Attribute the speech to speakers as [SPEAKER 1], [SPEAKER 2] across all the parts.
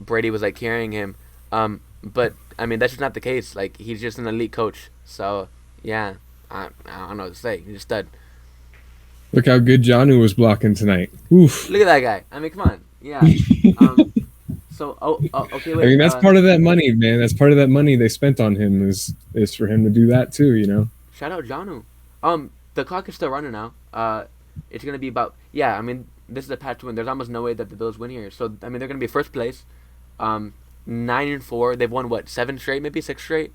[SPEAKER 1] Brady was like carrying him. But I mean that's just not the case. Like he's just an elite coach. So yeah, I don't know what to say. He's a stud.
[SPEAKER 2] Look how good Janu was blocking tonight. Oof.
[SPEAKER 1] Look at that guy. I mean, come on. Yeah. Um. So okay.
[SPEAKER 2] I
[SPEAKER 1] Wait.
[SPEAKER 2] mean, that's part of that money, man. That's part of that money they spent on him is for him to do that too. You know.
[SPEAKER 1] Shout out Janu. The clock is still running now. It's gonna be about yeah. I mean, this is a patch win. There's almost no way that the Bills win here. So I mean, they're gonna be first place. 9-4. They've won what 7 straight, maybe 6 straight,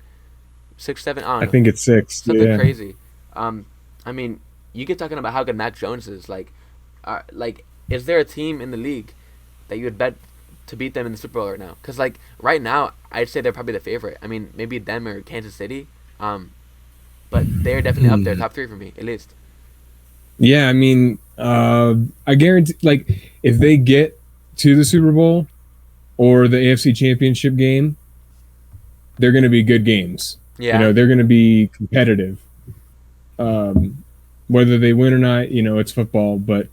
[SPEAKER 1] 6, 7. I
[SPEAKER 2] I
[SPEAKER 1] don't know.
[SPEAKER 2] think it's six.
[SPEAKER 1] Something
[SPEAKER 2] Yeah.
[SPEAKER 1] crazy. I mean, you get talking about how good Mac Jones is. Like, is there a team in the league that you would bet to beat them in the Super Bowl right now? Because like right now, I'd say they're probably the favorite. I mean, maybe them or Kansas City. But they're definitely up there,
[SPEAKER 2] Hmm.
[SPEAKER 1] top 3 for me at least.
[SPEAKER 2] Yeah, I mean, I guarantee, like, if they get to the Super Bowl or the AFC Championship game, they're going to be good games. You
[SPEAKER 1] Yeah.
[SPEAKER 2] know, they're going to be competitive. Um, Whether they win or not, you know, it's football, but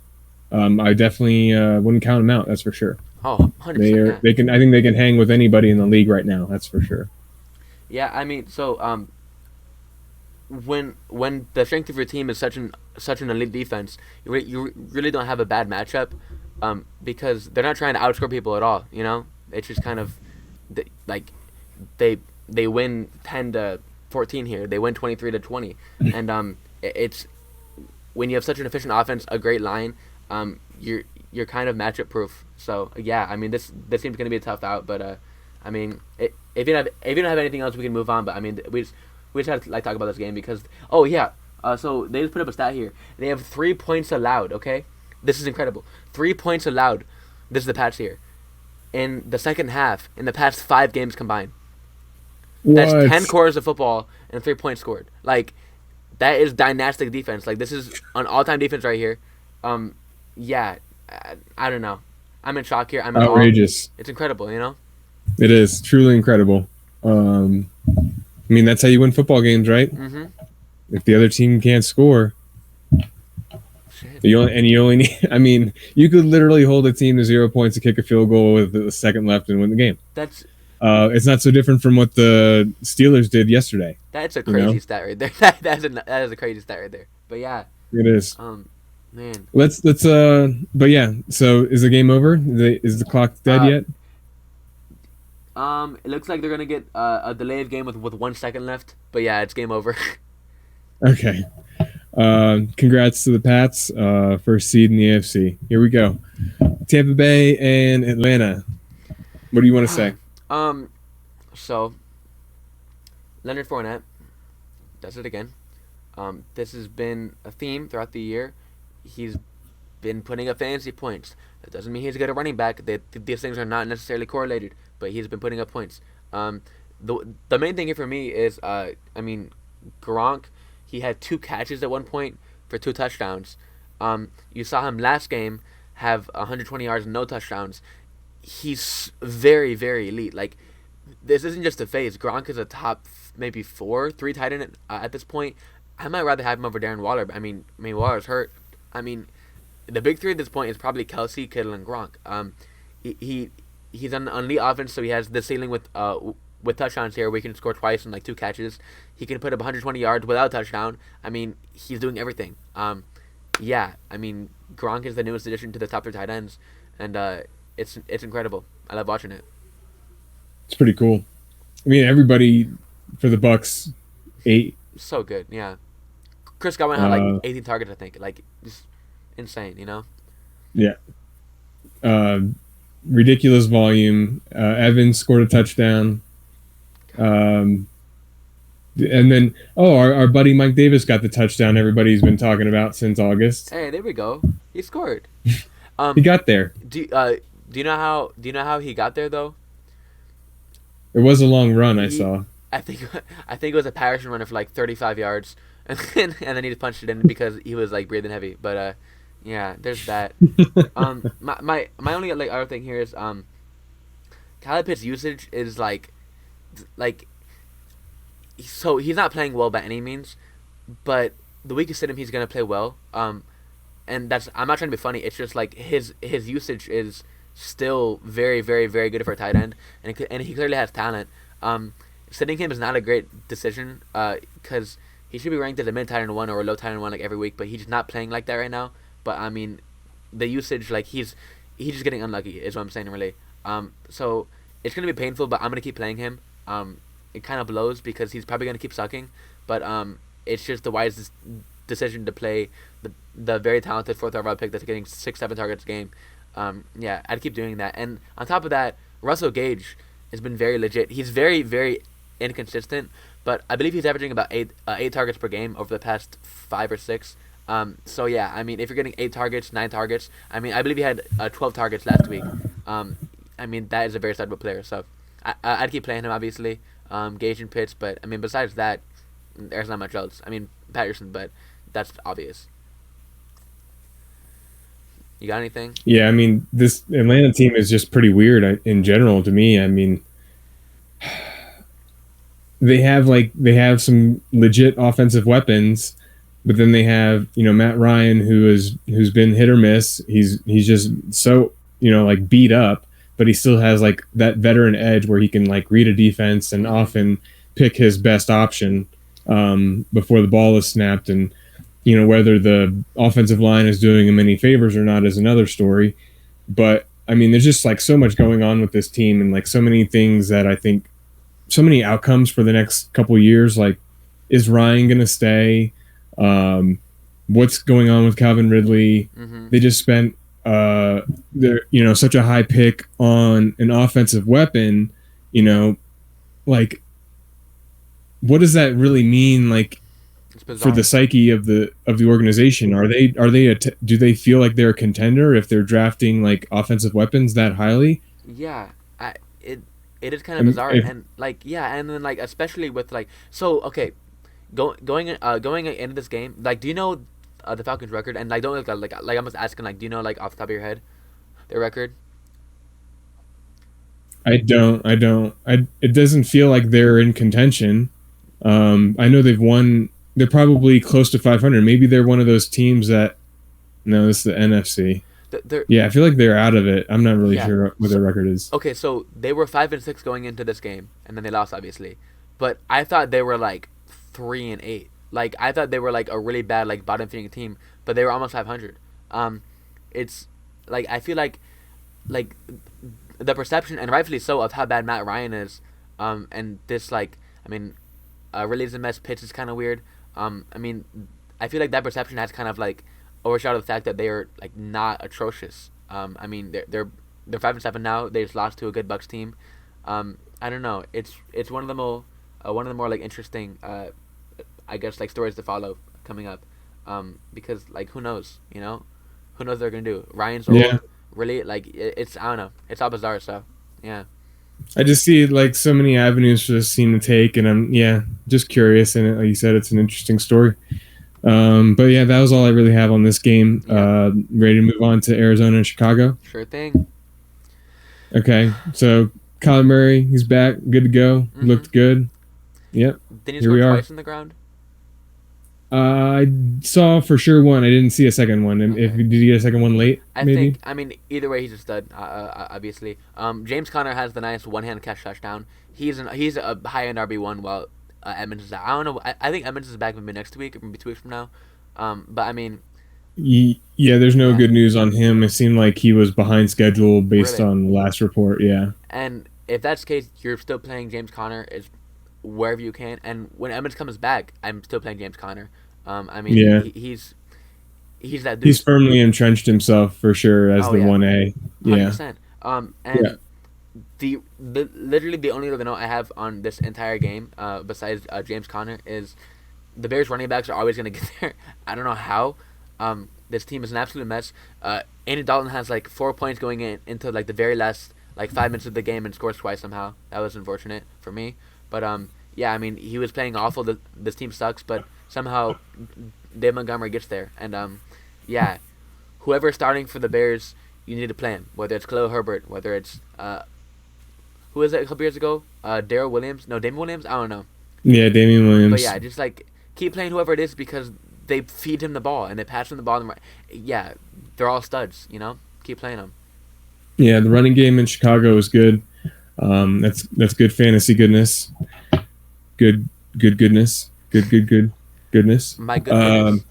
[SPEAKER 2] I definitely wouldn't count them out. That's for sure.
[SPEAKER 1] Oh,
[SPEAKER 2] They
[SPEAKER 1] 100%.
[SPEAKER 2] are.
[SPEAKER 1] Yeah.
[SPEAKER 2] They can. I think they can hang with anybody in the league right now. That's for sure.
[SPEAKER 1] Yeah. I mean, so when the strength of your team is such an elite defense, you really don't have a bad matchup, because they're not trying to outscore people at all. You know, it's just kind of like they they win 10-14 here. They win 23-20, and it's when you have such an efficient offense, a great line, you're kind of matchup proof. So yeah, I mean this team's gonna be a tough out, but I mean if you don't have anything else, we can move on. But I mean we just have to like talk about this game because oh yeah, so they just put up a stat here. They have 3 points allowed. Okay, this is incredible. 3 points allowed. This is the patch here in the second half in the past 5 games combined. That's
[SPEAKER 2] What?
[SPEAKER 1] 10 quarters of football and 3 points scored. Like that is dynastic defense. Like this is an all-time defense right here. Yeah, I don't know. I'm in shock here. I'm in awe.
[SPEAKER 2] Outrageous.
[SPEAKER 1] It's incredible, you know.
[SPEAKER 2] It is truly incredible. I mean, that's how you win football games, right?
[SPEAKER 1] Mm-hmm.
[SPEAKER 2] If the other team can't score,
[SPEAKER 1] Shit.
[SPEAKER 2] you only need. I mean, you could literally hold a team to 0 points to kick a field goal with the second left and win the game.
[SPEAKER 1] That's
[SPEAKER 2] It's not so different from what the Steelers did yesterday.
[SPEAKER 1] that's a
[SPEAKER 2] You know,
[SPEAKER 1] crazy stat right there. That is a crazy stat right there. But yeah,
[SPEAKER 2] it is.
[SPEAKER 1] man.
[SPEAKER 2] Let's. But yeah. So is the game over? Is the clock dead
[SPEAKER 1] Uh,
[SPEAKER 2] yet?
[SPEAKER 1] it looks like they're gonna get a delay of game with 1 second left. But yeah, it's game over.
[SPEAKER 2] Okay. Congrats to the Pats, first seed in the AFC. Here we go. Tampa Bay and Atlanta. What do you want to say?
[SPEAKER 1] um, so Leonard Fournette does it again. This has been a theme throughout the year. He's been putting up fantasy points. That doesn't mean he's a good at running back. These things are not necessarily correlated, but he's been putting up points. The main thing here for me is I mean Gronk. He had 2 catches at one point for 2 touchdowns. You saw him last game have 120 yards and no touchdowns. He's very very elite. Like this isn't just a phase. Gronk is a top maybe 3 tight end at this point. I might rather have him over Darren Waller. But I mean Waller's hurt. I mean the big 3 at this point is probably Kelsey, Kittle, and Gronk. He's on elite offense, so he has the ceiling with touchdowns here, where he can score twice in like 2 catches. He can put up 120 yards without a touchdown. I mean, he's doing everything. Yeah, I mean Gronk is the newest addition to the top 3 tight ends, and it's incredible. I love watching it.
[SPEAKER 2] It's pretty cool. I mean, everybody for the Bucks, 8.
[SPEAKER 1] So good. Yeah, Chris Godwin had like
[SPEAKER 2] Uh,
[SPEAKER 1] 18 targets, I think. Like just insane, you know.
[SPEAKER 2] yeah. Uh, Ridiculous volume. Evans scored a touchdown. Um, and then, our buddy Mike Davis got the touchdown everybody's been talking about since August.
[SPEAKER 1] Hey, there we go. He scored.
[SPEAKER 2] He
[SPEAKER 1] Um,
[SPEAKER 2] got there.
[SPEAKER 1] do you know how he got there though?
[SPEAKER 2] It was a long run, I
[SPEAKER 1] He,
[SPEAKER 2] saw.
[SPEAKER 1] I think I think it was a Patterson runner for like 35 yards, and then he just punched it in because he was like breathing heavy. But yeah, there's that. My only like other thing here is Kyle Pitts' usage is like so he's not playing well by any means, but the week you sit him, he's gonna play well. And that's I'm not trying to be funny. It's just like his usage is still very, very, very good for a tight end, and he clearly has talent. Um, Sitting him is not a great decision because he should be ranked as a mid tight end one or a low tight end one like every week, but he's just not playing like that right now. But I mean, the usage like he's just getting unlucky is what I'm saying really. So it's gonna be painful, but I'm gonna keep playing him. It kind of blows because he's probably gonna keep sucking, but it's just the wisest decision to play the very talented fourth overall pick that's getting 6 7 targets a game. Yeah, I'd keep doing that. And on top of that, Russell Gage has been very legit. He's very very inconsistent, but I believe he's averaging about eight targets per game over the past 5 or 6. So yeah, I mean, if you're getting 8 targets, 9 targets, I mean, I believe he had 12 targets last week. I mean, that is a very sizable player. So I'd keep playing him, obviously. Gage and Pitts, but I mean, besides that, there's not much else. I mean, Patterson, but that's obvious. You got anything?
[SPEAKER 2] Yeah, I mean, this Atlanta team is just pretty weird in general to me. I mean, they have some legit offensive weapons, but then they have Matt Ryan who's been hit or miss. He's just so like beat up, but he still has like that veteran edge where he can like read a defense and often pick his best option before the ball is snapped. And whether the offensive line is doing him any favors or not is another story. But I mean, there's just like so much going on with this team and like so many things that I think so many outcomes for the next couple of years. Like, is Ryan going to stay? What's going on with Calvin Ridley? They just spent such a high pick on an offensive weapon. Like, what does that really mean? Like, for the psyche of the organization, do they feel like they're a contender if they're drafting like offensive weapons that highly?
[SPEAKER 1] Yeah, it is kind of bizarre, and like yeah, and then like especially with like so okay, going into this game, like do you know the Falcons record? And like don't like I'm just asking, like do you know like off the top of your head their record?
[SPEAKER 2] I don't. It doesn't feel like they're in contention. I know they've won. They're probably close to 500. Maybe they're one of those teams that. No, this is the NFC. Yeah, I feel like they're out of it. I'm not really sure what their record is.
[SPEAKER 1] Okay, so they were 5-6 going into this game, and then they lost obviously. But I thought they were like 3-8. Like I thought they were like a really bad like bottom feeding team, but they were almost 500. It's like I feel like the perception, and rightfully so, of how bad Matt Ryan is, and this like I mean, really is a mess. Pitch is kind of weird. I mean, I feel like that perception has kind of like overshadowed the fact that they are like not atrocious. I mean, they're 5-7 now. They just lost to a good Bucks team. I don't know. It's one of the more like interesting, I guess like stories to follow coming up. Because like who knows, who knows what they're gonna do. Ryan's old.
[SPEAKER 2] Yeah.
[SPEAKER 1] Really, like it's I don't know. It's all bizarre. So yeah.
[SPEAKER 2] I just see like so many avenues for this team to take, and I'm just curious. And like you said, it's an interesting story. But yeah, that was all I really have on this game.
[SPEAKER 1] Yeah.
[SPEAKER 2] Ready to move on to Arizona and Chicago?
[SPEAKER 1] Sure thing.
[SPEAKER 2] Okay, so Kyler Murray, he's back, good to go. Looked good. Yep.
[SPEAKER 1] Didn't he score twice in the ground?
[SPEAKER 2] I saw for sure one. I didn't see a second one.
[SPEAKER 1] Okay.
[SPEAKER 2] Did you get a second one late?
[SPEAKER 1] I
[SPEAKER 2] maybe?
[SPEAKER 1] think. I mean, either way, he's a stud. Obviously. James Conner has the nice one-hand catch touchdown. He's a high-end RB1 while Edmonds is out. I don't know. I think Edmonds is back maybe next week or maybe 2 weeks from now. But I mean.
[SPEAKER 2] Yeah, there's no good news on him. It seemed like he was behind schedule based on the last report. Yeah.
[SPEAKER 1] And if that's the case, you're still playing James Conner is wherever you can. And when Edmonds comes back, I'm still playing James Conner. I mean, he's that dude.
[SPEAKER 2] He's firmly entrenched himself for sure as the 1A. Yeah.
[SPEAKER 1] 100%. And literally the only other note I have on this entire game, besides James Conner, is the Bears running backs are always going to get there. I don't know how. This team is an absolute mess. Andy Dalton has like 4 points going into like the very last like 5 minutes of the game and scores twice somehow. That was unfortunate for me. But yeah, I mean he was playing awful. This team sucks, but somehow Dave Montgomery gets there. And yeah, whoever's starting for the Bears, you need to plan. Whether it's Khalil Herbert, whether it's who was it a couple years ago? Darrell Williams? No, Damian Williams? I don't know.
[SPEAKER 2] Yeah, Damian Williams.
[SPEAKER 1] But yeah, just like keep playing whoever it is because they feed him the ball and they pass him the ball. Yeah, they're all studs. Keep playing them.
[SPEAKER 2] Yeah, the running game in Chicago is good. That's good fantasy goodness. Good, goodness. Good goodness.
[SPEAKER 1] My good goodness.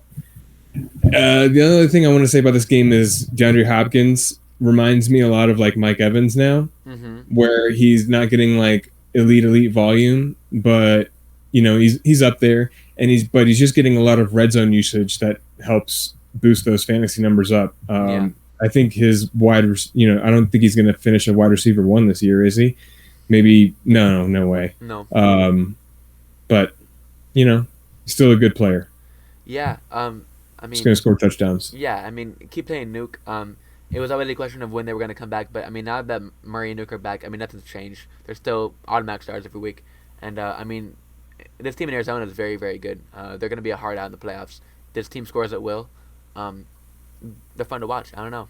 [SPEAKER 2] The other thing I want to say about this game is DeAndre Hopkins reminds me a lot of like Mike Evans now,
[SPEAKER 1] Mm-hmm.
[SPEAKER 2] where he's not getting like elite volume, but he's up there, and he's just getting a lot of red zone usage that helps boost those fantasy numbers up.
[SPEAKER 1] Yeah.
[SPEAKER 2] I think I don't think he's going to finish a wide receiver one this year, is he? Maybe no way.
[SPEAKER 1] No.
[SPEAKER 2] But he's still a good player.
[SPEAKER 1] Yeah. I
[SPEAKER 2] He's going
[SPEAKER 1] mean,
[SPEAKER 2] to score touchdowns.
[SPEAKER 1] yeah. I mean, keep playing Nuke. It was always a question of when they were gonna come back, but I mean, now that Murray and Nuke are back, I mean, nothing's changed. They're still automatic stars every week, and I mean, this team in Arizona is very, very good. They're gonna be a hard out in the playoffs. This team scores at will. Um, they're fun to watch. I don't know.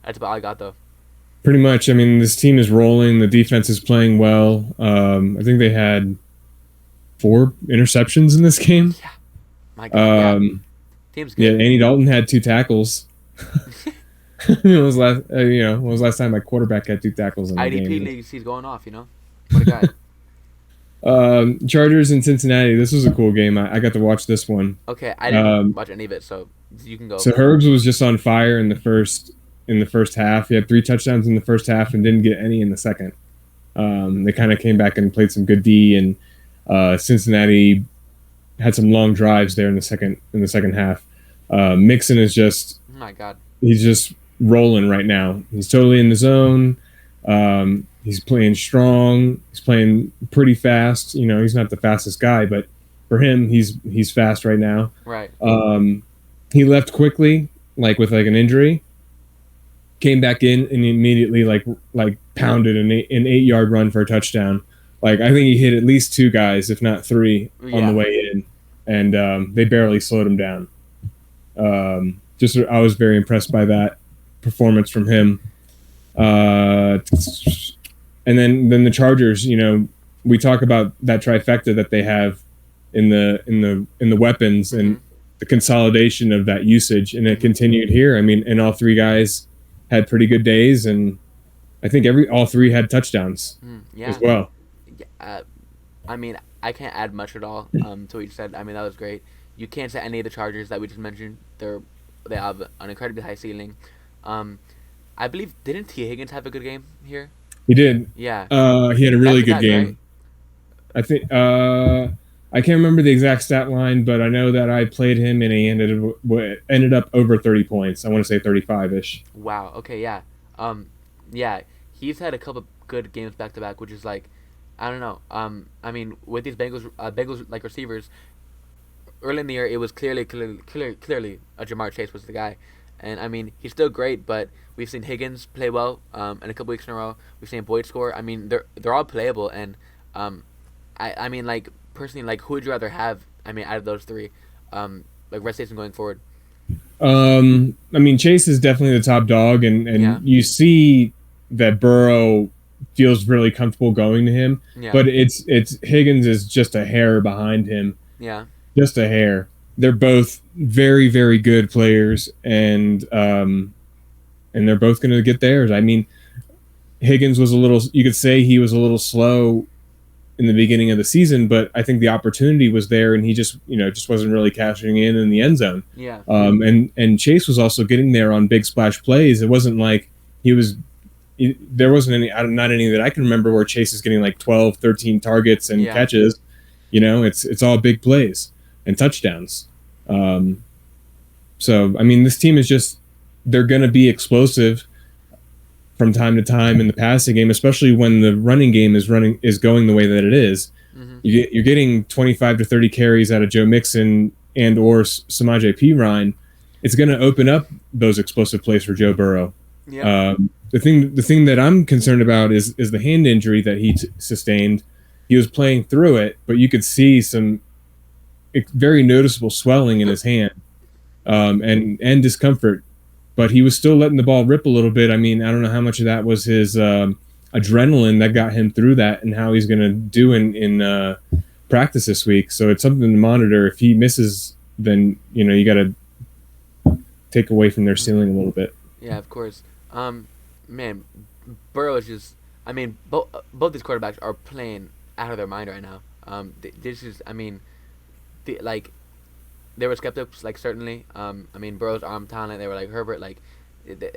[SPEAKER 1] That's about all I got though.
[SPEAKER 2] Pretty much. I mean, this team is rolling. The defense is playing well. I think they had 4 interceptions in this game.
[SPEAKER 1] Yeah. My God. Yeah.
[SPEAKER 2] Um,
[SPEAKER 1] Team's
[SPEAKER 2] yeah,
[SPEAKER 1] good.
[SPEAKER 2] Andy Dalton had 2 tackles. When was when was last time my quarterback had 2 tackles in the
[SPEAKER 1] IDP
[SPEAKER 2] game?
[SPEAKER 1] leagues, he's going off. What a guy.
[SPEAKER 2] Chargers in Cincinnati. This was a cool game. I got to watch this one.
[SPEAKER 1] Okay, I didn't watch any of it, so you can go.
[SPEAKER 2] So Herbs was just on fire in the first half. He had 3 touchdowns in the first half and didn't get any in the second. They kind of came back and played some good D, and Cincinnati had some long drives there in the second half. Mixon is just
[SPEAKER 1] Oh my God.
[SPEAKER 2] he's just rolling right now. He's totally in the zone. He's playing strong. He's playing pretty fast. He's not the fastest guy, but for him, he's fast right now.
[SPEAKER 1] Right.
[SPEAKER 2] He left quickly, like with like an injury. Came back in and immediately like pounded an 8-yard run for a touchdown. Like I think he hit at least 2 guys, if not 3, on
[SPEAKER 1] Yeah.
[SPEAKER 2] the way in, and they barely slowed him down. Just I was very impressed by that performance from him. And then the Chargers, we talk about that trifecta that they have in the weapons and the consolidation of that usage, and it continued here. I mean, and all 3 guys had pretty good days, and I think all 3 had touchdowns
[SPEAKER 1] Yeah.
[SPEAKER 2] as well.
[SPEAKER 1] Yeah, I mean, I can't add much at all to what you said. I mean, that was great. You can't say any of the Chargers that we just mentioned. They have an incredibly high ceiling. I believe didn't T Higgins have a good game here?
[SPEAKER 2] He did.
[SPEAKER 1] Yeah.
[SPEAKER 2] He had a really good
[SPEAKER 1] Back-to-back,
[SPEAKER 2] game.
[SPEAKER 1] right?
[SPEAKER 2] I think I can't remember the exact stat line, but I know that I played him and he ended up over 30 points. I want to say 35-ish.
[SPEAKER 1] Wow. Okay. Yeah. Yeah. He's had a couple good games back to back, which is like, I don't know. I mean, with these Bengals like receivers, early in the year, it was clearly a Jamar Chase was the guy, and I mean he's still great, but we've seen Higgins play well, and a couple weeks in a row we've seen Boyd score. I mean they're all playable, and I mean like personally like who would you rather have? I mean out of those 3, like rest season going forward.
[SPEAKER 2] I mean Chase is definitely the top dog, and
[SPEAKER 1] Yeah.
[SPEAKER 2] you see that Burrow feels really comfortable going to him,
[SPEAKER 1] Yeah.
[SPEAKER 2] but it's Higgins is just a hair behind him.
[SPEAKER 1] Yeah.
[SPEAKER 2] Just a hair. They're both very, very good players, and they're both going to get theirs. I mean, Higgins was you could say he was a little slow in the beginning of the season, but I think the opportunity was there, and he just wasn't really cashing in the end zone.
[SPEAKER 1] Yeah.
[SPEAKER 2] And Chase was also getting there on big splash plays. It wasn't like there wasn't any, not any that I can remember where Chase is getting like 12, 13 targets and
[SPEAKER 1] Yeah.
[SPEAKER 2] catches. It's all big plays and touchdowns. So, I mean, this team is they're going to be explosive from time to time in the passing game, especially when the running game is going the way that it is.
[SPEAKER 1] Mm-hmm.
[SPEAKER 2] You're getting 25 to 30 carries out of Joe Mixon and or Samaje Perine. It's going to open up those explosive plays for Joe Burrow.
[SPEAKER 1] Yeah.
[SPEAKER 2] The thing that I'm concerned about is the hand injury that he sustained. He was playing through it, but you could see some very noticeable swelling in his hand, and discomfort. But he was still letting the ball rip a little bit. I mean, I don't know how much of that was his adrenaline that got him through that, and how he's going to do in practice this week. So it's something to monitor. If he misses, then you got to take away from their ceiling a little bit.
[SPEAKER 1] Yeah, of course. man, Burrow is just. I mean, both these quarterbacks are playing out of their mind right now. This is. I mean, like there were skeptics, like certainly. I mean, Burrow's arm talent. They were like Herbert, like.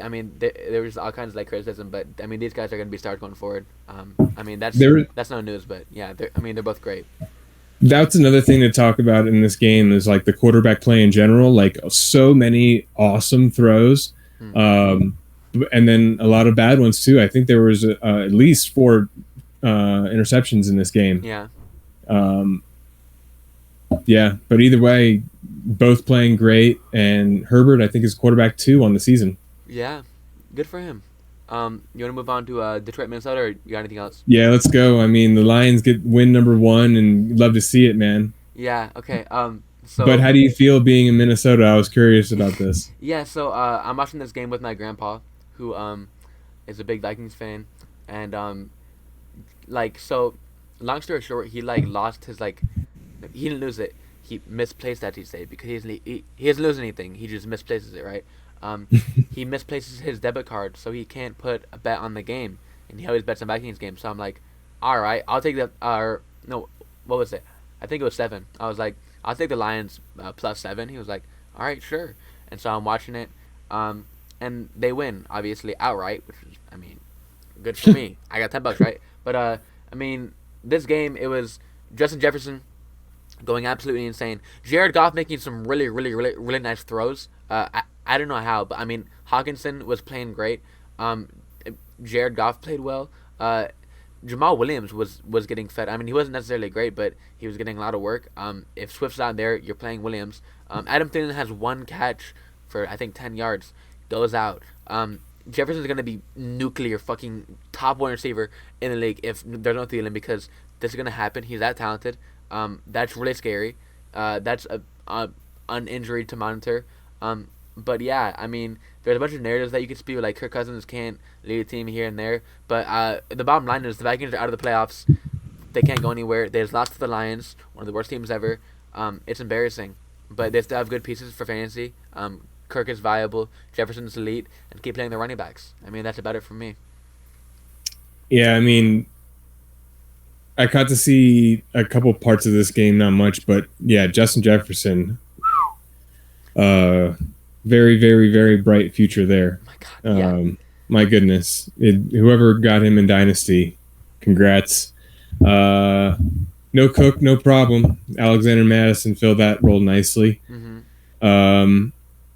[SPEAKER 1] I mean, there was all kinds of like criticism, but I mean, these guys are going to be stars going forward. I mean,
[SPEAKER 2] There,
[SPEAKER 1] that's no news, but yeah, I mean, they're both great.
[SPEAKER 2] that's another thing to talk about in this game is like the quarterback play in general. Like so many awesome throws,
[SPEAKER 1] Hmm.
[SPEAKER 2] um, and then a lot of bad ones too. I think there was at least four interceptions in this game.
[SPEAKER 1] Yeah,
[SPEAKER 2] Um, yeah, but either way, both playing great. And Herbert, I think, is quarterback 2 on the season.
[SPEAKER 1] yeah, good for him. You want to move on to Detroit, Minnesota, or you got anything else?
[SPEAKER 2] Yeah, let's go. I mean, the Lions get win number 1, and love to see it, man.
[SPEAKER 1] Yeah. Okay.
[SPEAKER 2] But
[SPEAKER 1] So
[SPEAKER 2] how do you feel being in Minnesota? I was curious about this.
[SPEAKER 1] yeah. So I'm watching this game with my grandpa, who is a big Vikings fan, and like so. Long story short, he like lost his like. He didn't lose it. He misplaced that, he say, because he doesn't lose anything. He just misplaces it, right? He misplaces his debit card, so he can't put a bet on the game, and he always bets on Vikings games. So I'm like, all right, I'll take the no, what was it? I think it was 7. I was like, I'll take the Lions +7. He was like, all right, sure. And so I'm watching it, and they win obviously outright, which is, I mean, good for me. I got $10, right? But I mean, this game it was Justin Jefferson going absolutely insane. Jared Goff making some really, really, really, really nice throws. I don't know how, but I mean, Hawkinson was playing great. Um, Jared Goff played well. Jamal Williams was getting fed. I mean, he wasn't necessarily great, but he was getting a lot of work. If Swift's not there, you're playing Williams. Adam Thielen has one catch for I think 10 yards, goes out. Jefferson's gonna be nuclear fucking top one receiver in the league if there's no Thielen because this is gonna happen. He's that talented. That's really scary. That's an injury to monitor. But yeah, I mean, there's a bunch of narratives that you could spew, like Kirk Cousins can't lead a team here and there. But the bottom line is the Vikings are out of the playoffs. They can't go anywhere. They just lost to the Lions, one of the worst teams ever. It's embarrassing, but they still have good pieces for fantasy. Kirk is viable, Jefferson's elite, and keep playing the running backs. I mean, that's about it for me.
[SPEAKER 2] Yeah, I mean, I got to see a couple parts of this game, not much, but yeah, Justin Jefferson, uh, very, very, very bright future there.
[SPEAKER 1] Oh my God, yeah.
[SPEAKER 2] My goodness, whoever got him in Dynasty, congrats. Uh, no Cook, no problem. Alexander Madison filled that role nicely.
[SPEAKER 1] Mm-hmm.
[SPEAKER 2] Um,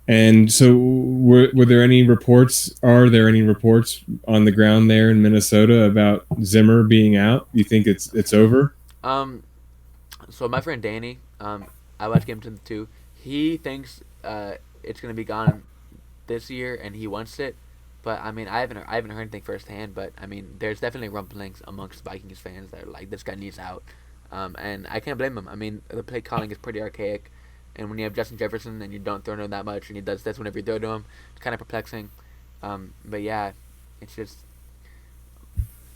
[SPEAKER 2] and so, were there any reports? Are there any reports on the ground there in Minnesota about Zimmer being out? You think it's over?
[SPEAKER 1] Um, so my friend Danny, I watched Game 2. He thinks it's gonna be gone this year, and he wants it. But I mean, I haven't heard anything firsthand. But I mean, there's definitely rumblings amongst Vikings fans that are like, this guy needs out. And I can't blame him. I mean, the play calling is pretty archaic, and when you have Justin Jefferson and you don't throw to him that much, and he does this whenever you throw to him, it's kind of perplexing. But yeah, it's just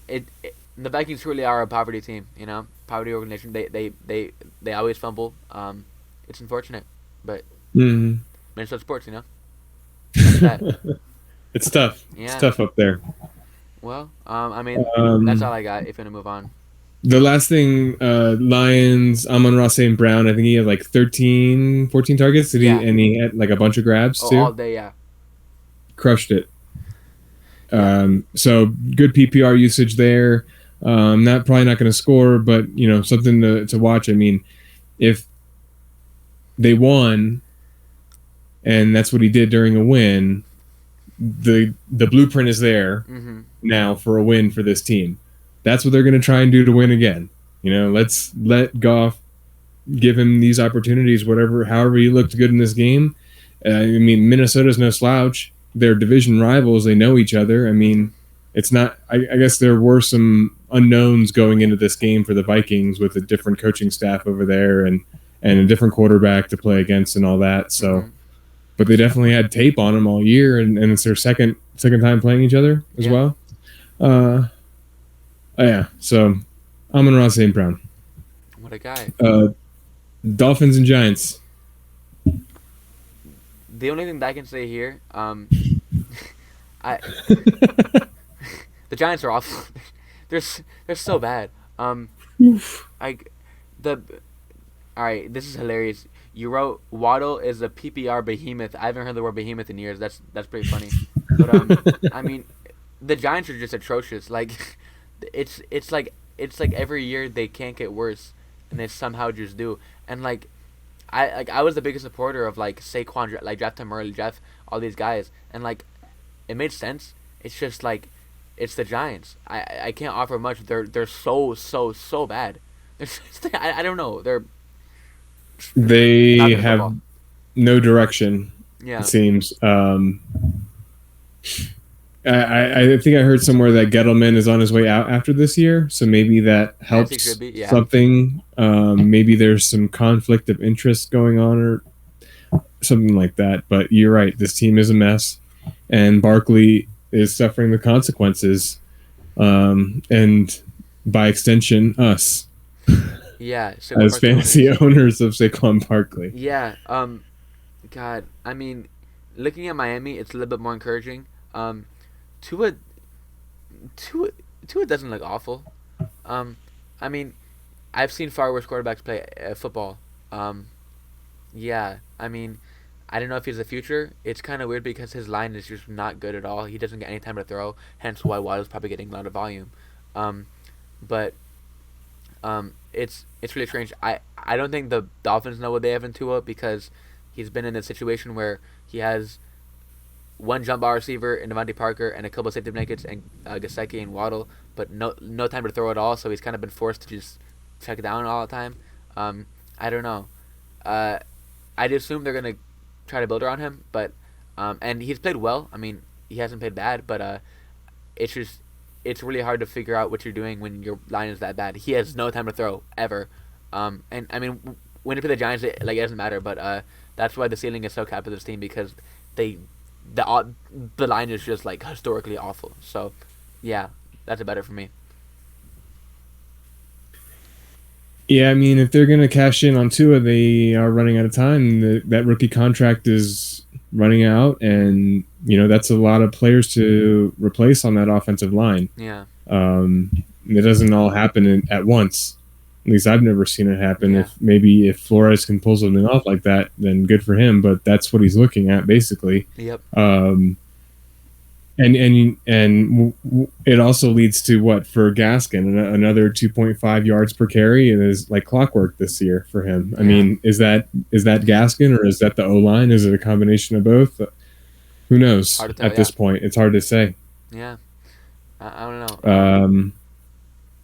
[SPEAKER 1] the Vikings truly are a poverty team. You know, poverty organization. They always fumble. It's unfortunate, but
[SPEAKER 2] Mm-hmm.
[SPEAKER 1] Minnesota sports. You know, that's that.
[SPEAKER 2] It's tough. It's
[SPEAKER 1] Yeah.
[SPEAKER 2] tough up there.
[SPEAKER 1] Well, I mean, that's all
[SPEAKER 2] Um,
[SPEAKER 1] I got. If you want to move on.
[SPEAKER 2] the last thing, Lions, Amon-Ra St. Brown, I think he had like 13, 14 targets.
[SPEAKER 1] Yeah.
[SPEAKER 2] And he had like a bunch of grabs
[SPEAKER 1] Oh, all
[SPEAKER 2] too.
[SPEAKER 1] day. Yeah.
[SPEAKER 2] Crushed it.
[SPEAKER 1] Yeah.
[SPEAKER 2] So good PPR usage there. Not probably not going to score, but something to watch. I mean, if they won, and that's what he did during a win, the blueprint is there
[SPEAKER 1] Mm-hmm.
[SPEAKER 2] now for a win for this team. That's what they're going to try and do to win again. Let's let Goff give him these opportunities, however he looked good in this game. I mean, Minnesota's no slouch. They're division rivals. They know each other. I mean, it's not. I guess there were some unknowns going into this game for the Vikings with a different coaching staff over there and a different quarterback to play against and all that. So,
[SPEAKER 1] Mm-hmm.
[SPEAKER 2] but they definitely had tape on them all year, and it's their second time playing each other as
[SPEAKER 1] Yeah.
[SPEAKER 2] well. Yeah. So, Amon-Ra St. Brown.
[SPEAKER 1] What a guy.
[SPEAKER 2] Dolphins and Giants.
[SPEAKER 1] The only thing that I can say here, I The Giants are awful. They're so bad.
[SPEAKER 2] Oof.
[SPEAKER 1] I the All right. This is hilarious. You wrote Waddle is a PPR behemoth. I haven't heard the word behemoth in years. That's pretty funny. But I mean, the Giants are just atrocious. Like, it's like every year they can't get worse, and they somehow just do. And I was the biggest supporter of like Saquon, like draft him early, draft all these guys, and like it made sense. It's just like it's the Giants. I can't offer much. They're so bad. I don't know. They're not
[SPEAKER 2] They
[SPEAKER 1] good at
[SPEAKER 2] have
[SPEAKER 1] football.
[SPEAKER 2] no direction, it
[SPEAKER 1] Yeah,
[SPEAKER 2] seems. I think I heard somewhere that Gettleman is on his way out after this year, so maybe that
[SPEAKER 1] as he should
[SPEAKER 2] helps
[SPEAKER 1] be. Yeah,
[SPEAKER 2] something. Maybe there's some conflict of interest going on or something like that. But you're right, this team is a mess, and Barkley is suffering the consequences, and by extension, us
[SPEAKER 1] yeah. Saquon
[SPEAKER 2] as
[SPEAKER 1] Barkley
[SPEAKER 2] fantasy
[SPEAKER 1] owners.
[SPEAKER 2] owners of Saquon Barkley.
[SPEAKER 1] Yeah. God. I mean, looking at Miami, it's a little bit more encouraging. Tua, Tua, Tua doesn't look awful. Um, I mean, I've seen far worse quarterbacks play football. Um, yeah. I mean, I don't know if he's the future. It's kind of weird because his line is just not good at all. He doesn't get any time to throw. Hence why Waddle's probably getting a lot of volume. Um, but it's really strange. I don't think the Dolphins know what they have in Tua because he's been in a situation where he has one jump ball receiver in Devontae Parker and a couple of safety blankets and Gasecki and Waddle, but no time to throw at all. So he's kind of been forced to just check down all the time. I don't know. Uh, I'd assume they're gonna try to build around him, but and he's played well. I mean, he hasn't played bad, but it's just it's really hard to figure out what you're doing when your line is that bad. He has no time to throw ever, and I mean when you play the Giants, it doesn't matter. But that's why the ceiling is so capped with this team because they the line is just like historically awful. So yeah, that's a better for me.
[SPEAKER 2] Yeah, I mean, if they're going to cash in on Tua, they are running out of time. That rookie contract is running out, and that's a lot of players to replace on that offensive line.
[SPEAKER 1] Yeah,
[SPEAKER 2] It doesn't all happen at once. At least I've never seen it happen.
[SPEAKER 1] yeah,
[SPEAKER 2] If Flores can pull something off like that, then good for him. But that's what he's looking at basically.
[SPEAKER 1] yep,
[SPEAKER 2] Um, and it also leads to what for Gaskin another 2.5 yards per carry. It is like clockwork this year for him. I
[SPEAKER 1] yeah.
[SPEAKER 2] mean, is that Gaskin or is that the O line? Is it a combination of both? Who knows
[SPEAKER 1] Hard to tell.
[SPEAKER 2] at
[SPEAKER 1] Yeah,
[SPEAKER 2] this point? It's hard to say.
[SPEAKER 1] yeah. I don't know.
[SPEAKER 2] Um,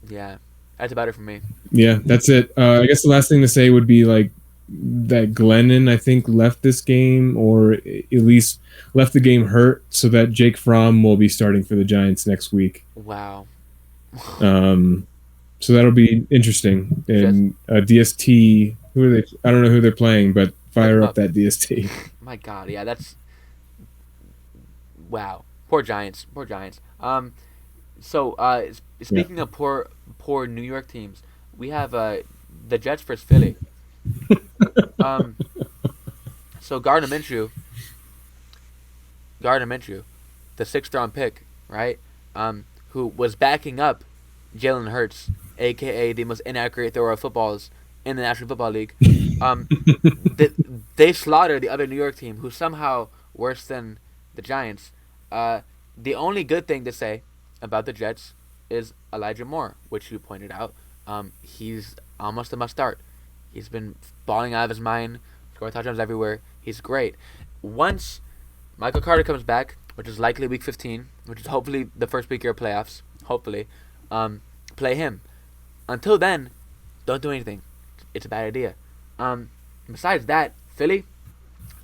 [SPEAKER 1] Yeah, that's about it for me.
[SPEAKER 2] yeah, that's it. I guess the last thing to say would be like that Glennon, I think, left this game or at least left the game hurt, so that Jake Fromm will be starting for the Giants next week.
[SPEAKER 1] Wow.
[SPEAKER 2] Um, so that'll be interesting.
[SPEAKER 1] Just
[SPEAKER 2] And DST, who are they? I don't know who they're playing, but
[SPEAKER 1] look him
[SPEAKER 2] fire up
[SPEAKER 1] up.
[SPEAKER 2] that DST.
[SPEAKER 1] My God, yeah, that's wow. Poor Giants. Poor Giants. So
[SPEAKER 2] Yeah.
[SPEAKER 1] speaking of poor New York teams, we have the Jets versus Philly. Um, so Gardner Minshew, the sixth round pick, right? Who was backing up Jalen Hurts, aka the most inaccurate thrower of footballs in the National Football League. Um, they, they slaughtered the other New York team, who's somehow worse than the Giants. The only good thing to say about the Jets is Elijah Moore, which you pointed out. He's almost a must start. He's been balling out of his mind, scoring touchdowns everywhere. He's great. Once Michael Carter comes back, which is likely week 15, which is hopefully the first week of your playoffs, hopefully, play him. Until then, don't do anything. It's a bad idea. Um, Besides that, Philly,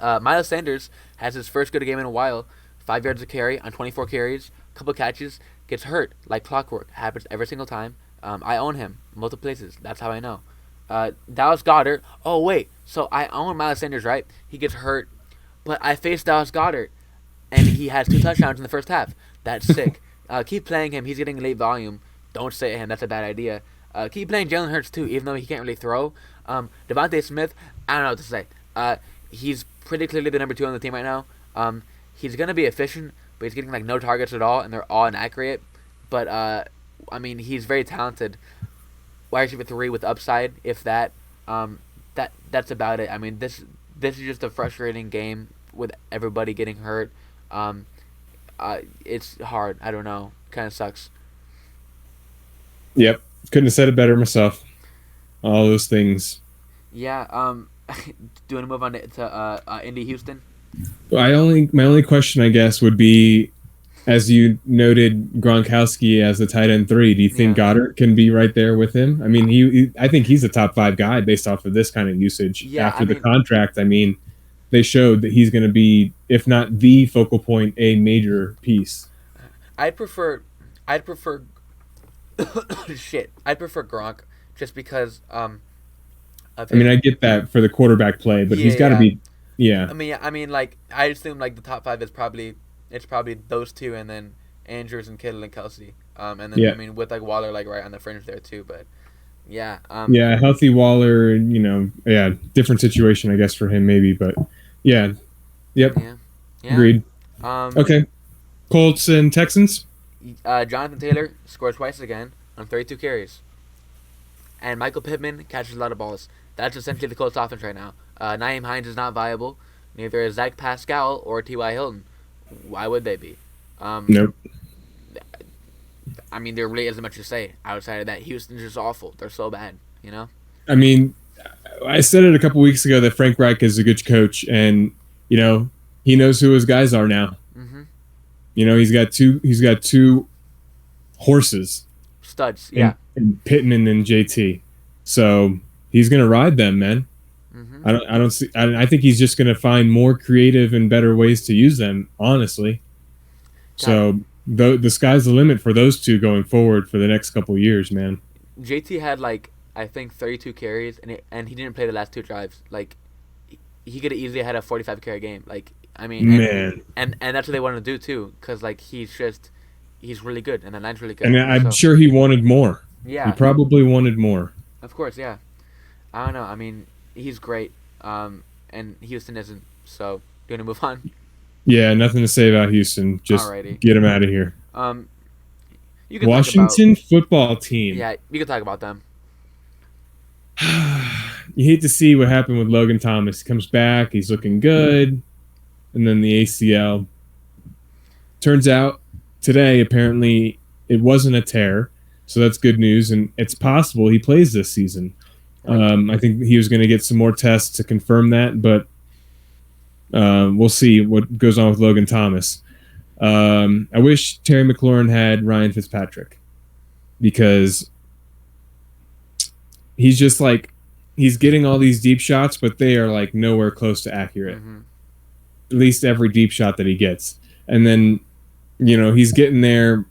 [SPEAKER 1] Miles Sanders has his first good game in a while. 5 yards of carry on 24 carries, couple catches, gets hurt like clockwork. Happens every single time. I own him multiple places. That's how I know. Dallas Goddard. Oh wait, so I own Miles Sanders, right? He gets hurt, but I faced Dallas Goddard, and he has two touchdowns in the first half. That's sick. Keep playing him. He's getting late volume. Don't sit him. That's a bad idea. Keep playing Jalen Hurts too, even though he can't really throw. Devontae Smith. I don't know what to say. He's pretty clearly the number two on the team right now. He's gonna be efficient, but he's getting like no targets at all, and they're all inaccurate. but I mean, he's very talented. Wide receiver three with upside, if that. That's about it. I mean, this is just a frustrating game with everybody getting hurt. Um, it's hard. I don't know. Kind of sucks.
[SPEAKER 2] Yep, couldn't have said it better myself. All those things.
[SPEAKER 1] Yeah. Do you want to move on to Indy Houston?
[SPEAKER 2] My only question, I guess, would be, as you noted, Gronkowski as the tight end three. Do you think
[SPEAKER 1] Yeah.
[SPEAKER 2] Goddard can be right there with him? I mean, I think he's a top five guy based off of this kind of usage.
[SPEAKER 1] Yeah.
[SPEAKER 2] After
[SPEAKER 1] I
[SPEAKER 2] the
[SPEAKER 1] mean,
[SPEAKER 2] contract, I mean, they showed that he's going to be, if not the focal point, a major piece.
[SPEAKER 1] I'd prefer. I'd prefer. Shit. I'd prefer Gronk just because of
[SPEAKER 2] I mean,
[SPEAKER 1] his.
[SPEAKER 2] I get that for the quarterback play, but
[SPEAKER 1] Yeah.
[SPEAKER 2] he's got to
[SPEAKER 1] Yeah.
[SPEAKER 2] be, yeah,
[SPEAKER 1] I mean, like I assume like the top five is probably it's probably those two, and then Andrews and Kittle and Kelsey. And then I
[SPEAKER 2] yeah,
[SPEAKER 1] mean with like Waller like right on the fringe there too, but yeah.
[SPEAKER 2] yeah. Healthy Waller, yeah, different situation, I guess, for him maybe, but yeah, yep,
[SPEAKER 1] Yeah. Yeah.
[SPEAKER 2] agreed.
[SPEAKER 1] Um.
[SPEAKER 2] Okay, Colts and Texans.
[SPEAKER 1] Jonathan Taylor scores twice again on 32 carries, and Michael Pittman catches a lot of balls. That's essentially the Colts offense right now. Naeem Hines is not viable. Neither is Zach Pascal or T.Y. Hilton. Why would they be? Um,
[SPEAKER 2] Nope.
[SPEAKER 1] I mean, there really isn't much to say outside of that. Houston's just awful. They're so bad, you know?
[SPEAKER 2] I mean, I said it a couple weeks ago that Frank Reich is a good coach, and you know he knows who his guys are now.
[SPEAKER 1] Mm-hmm.
[SPEAKER 2] He's got two horses,
[SPEAKER 1] Studs, yeah.
[SPEAKER 2] and Pittman and JT, so he's gonna ride them, man.
[SPEAKER 1] Mm-hmm.
[SPEAKER 2] I don't see. I think he's just gonna find more creative and better ways to use them, honestly.
[SPEAKER 1] God,
[SPEAKER 2] So the sky's the limit for those two going forward for the next couple of years, man.
[SPEAKER 1] JT had like I think 32 carries, and he didn't play the last two drives. Like he could have easily had a 45 carry game. Like I mean,
[SPEAKER 2] Man,
[SPEAKER 1] and that's what they want to do too, because like he's really good, and the line's really good.
[SPEAKER 2] and I'm
[SPEAKER 1] So
[SPEAKER 2] sure he wanted more. He
[SPEAKER 1] yeah,
[SPEAKER 2] probably wanted more.
[SPEAKER 1] of course, yeah. I don't know. I mean, he's great. And Houston isn't. So do you want to move on?
[SPEAKER 2] Yeah, nothing to say about Houston. Just
[SPEAKER 1] Alrighty.
[SPEAKER 2] get him out of here.
[SPEAKER 1] Um, you can talk about
[SPEAKER 2] Washington football team.
[SPEAKER 1] yeah, you can talk about them.
[SPEAKER 2] You hate to see what happened with Logan Thomas. He comes back, he's looking good, and then the ACL. Turns out today, apparently, it wasn't a tear, so that's good news, and it's possible he plays this season.
[SPEAKER 1] Right.
[SPEAKER 2] I think he was going to get some more tests to confirm that, but we'll see what goes on with Logan Thomas. I wish Terry McLaurin had Ryan Fitzpatrick because he's just like he's getting all these deep shots, but they are like nowhere close to accurate.
[SPEAKER 1] Mm-hmm.
[SPEAKER 2] At least every deep shot that he gets, and then he's getting there.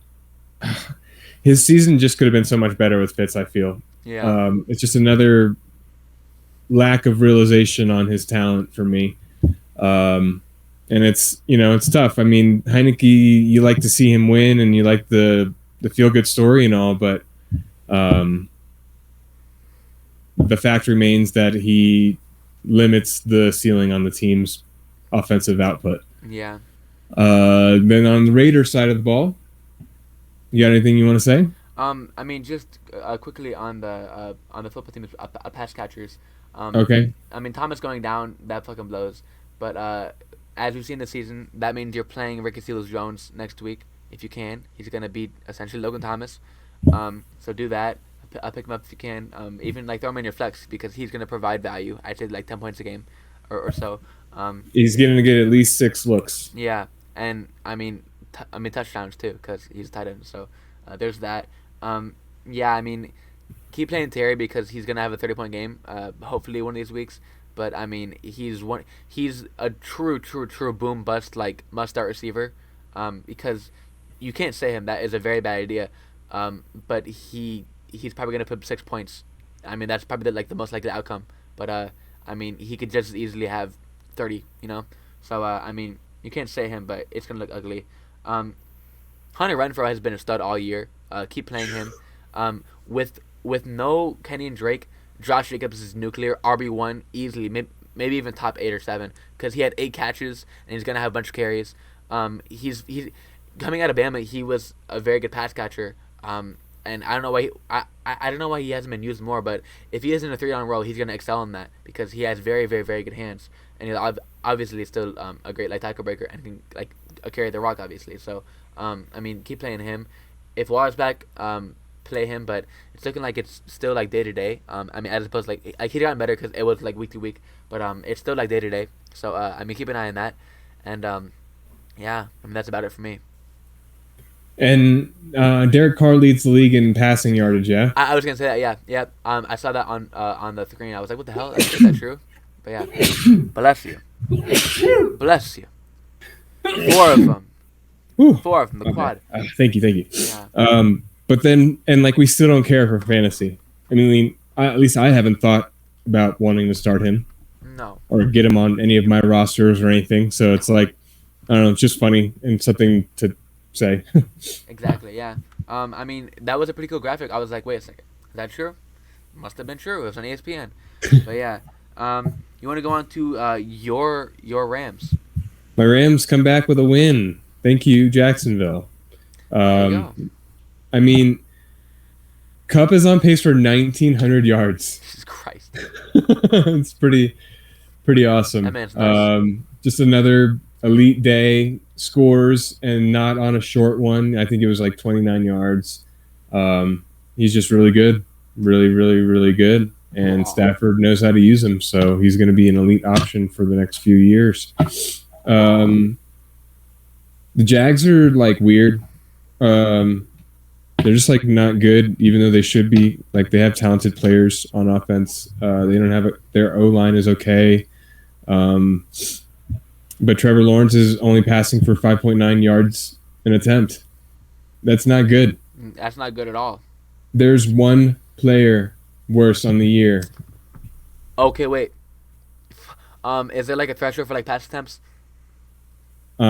[SPEAKER 2] His season just could have been so much better with Fitz. I feel
[SPEAKER 1] Yeah.
[SPEAKER 2] it's just another lack of realization on his talent for me. And it's tough. I mean, Heineke, you like to see him win, and you like the feel good story and all, but the fact remains that he limits the ceiling on the team's offensive output.
[SPEAKER 1] Yeah.
[SPEAKER 2] Then on the Raiders side of the ball, you got anything you want to say?
[SPEAKER 1] I mean, just quickly on the football team, pass catchers.
[SPEAKER 2] Okay.
[SPEAKER 1] I mean, Thomas going down, that fucking blows. But as we've seen this season, that means you're playing Ricky Seals-Jones next week if you can. He's gonna beat essentially Logan Thomas. So do that. Pick him up if you can. Even like throw him in your flex because he's gonna provide value. I'd say like 10 points a game, or so.
[SPEAKER 2] He's going to get at least 6 looks.
[SPEAKER 1] Yeah, and I mean touchdowns too because he's a tight end. So there's that. Yeah, I mean keep playing Terry because he's gonna have a 30-point game. Hopefully one of these weeks. But I mean he's a true boom bust like must start receiver. Because you can't say him that is a very bad idea. But he's probably gonna put 6 points. I mean that's probably the most likely outcome. But I mean he could just as easily have 30. So I mean you can't say him, but it's gonna look ugly. Hunter Renfro has been a stud all year. Keep playing him. With no Kenny and Drake, Josh Jacobs is nuclear RB1 easily, maybe even top 8 or 7 because he had 8 catches and he's gonna have a bunch of carries. He's coming out of Bama, he was a very good pass catcher. And I don't know why I don't know why he hasn't been used more. But if he is in a 3-down role, he's gonna excel in that because he has very, very, very good hands, and he's obviously still a great like tackle breaker and can like carry the rock obviously. So I mean, keep playing him. If Waller's back, play him. But it's looking like it's still like day to day. I mean, as opposed to, like he gotten better because it was like week to week, but it's still like day to day. So I mean, keep an eye on that, and yeah, I mean that's about it for me.
[SPEAKER 2] And Derek Carr leads the league in passing yardage. Yeah.
[SPEAKER 1] I was gonna say that. Yeah, yeah. I saw that on the screen. I was like, what the hell? Is that true? But yeah, bless you, bless you. Four of them.
[SPEAKER 2] Whew.
[SPEAKER 1] Four of them. The
[SPEAKER 2] Okay.
[SPEAKER 1] quad.
[SPEAKER 2] Thank you.
[SPEAKER 1] Yeah.
[SPEAKER 2] But then, and like, we still don't care for fantasy. I mean, at least I haven't thought about wanting to start him
[SPEAKER 1] No.
[SPEAKER 2] or get him on any of my rosters or anything. So it's like, I don't know, it's just funny and something to say.
[SPEAKER 1] Exactly. Yeah. I mean, that was a pretty cool graphic. I was like, wait a second. Is that true? Must have been true. It was on ESPN. But yeah. You want to go on to your Rams?
[SPEAKER 2] My Rams come back with a win. Thank you, Jacksonville.
[SPEAKER 1] There you go.
[SPEAKER 2] I mean, Cup is on pace for 1,900 yards.
[SPEAKER 1] Jesus Christ.
[SPEAKER 2] It's pretty awesome.
[SPEAKER 1] That man's nice.
[SPEAKER 2] Just another elite day, scores, and not on a short one. I think it was like 29 yards. He's just really good. Really, really, really good. And
[SPEAKER 1] Wow.
[SPEAKER 2] Stafford knows how to use him, so he's going to be an elite option for the next few years. The Jags are like weird. They're just like not good, even though they should be. Like they have talented players on offense. They don't have their O line is okay, but Trevor Lawrence is only passing for 5.9 yards an attempt. That's not good.
[SPEAKER 1] That's not good at all.
[SPEAKER 2] There's one player worse on the year.
[SPEAKER 1] Okay, wait. Is there like a threshold for like pass attempts?
[SPEAKER 2] I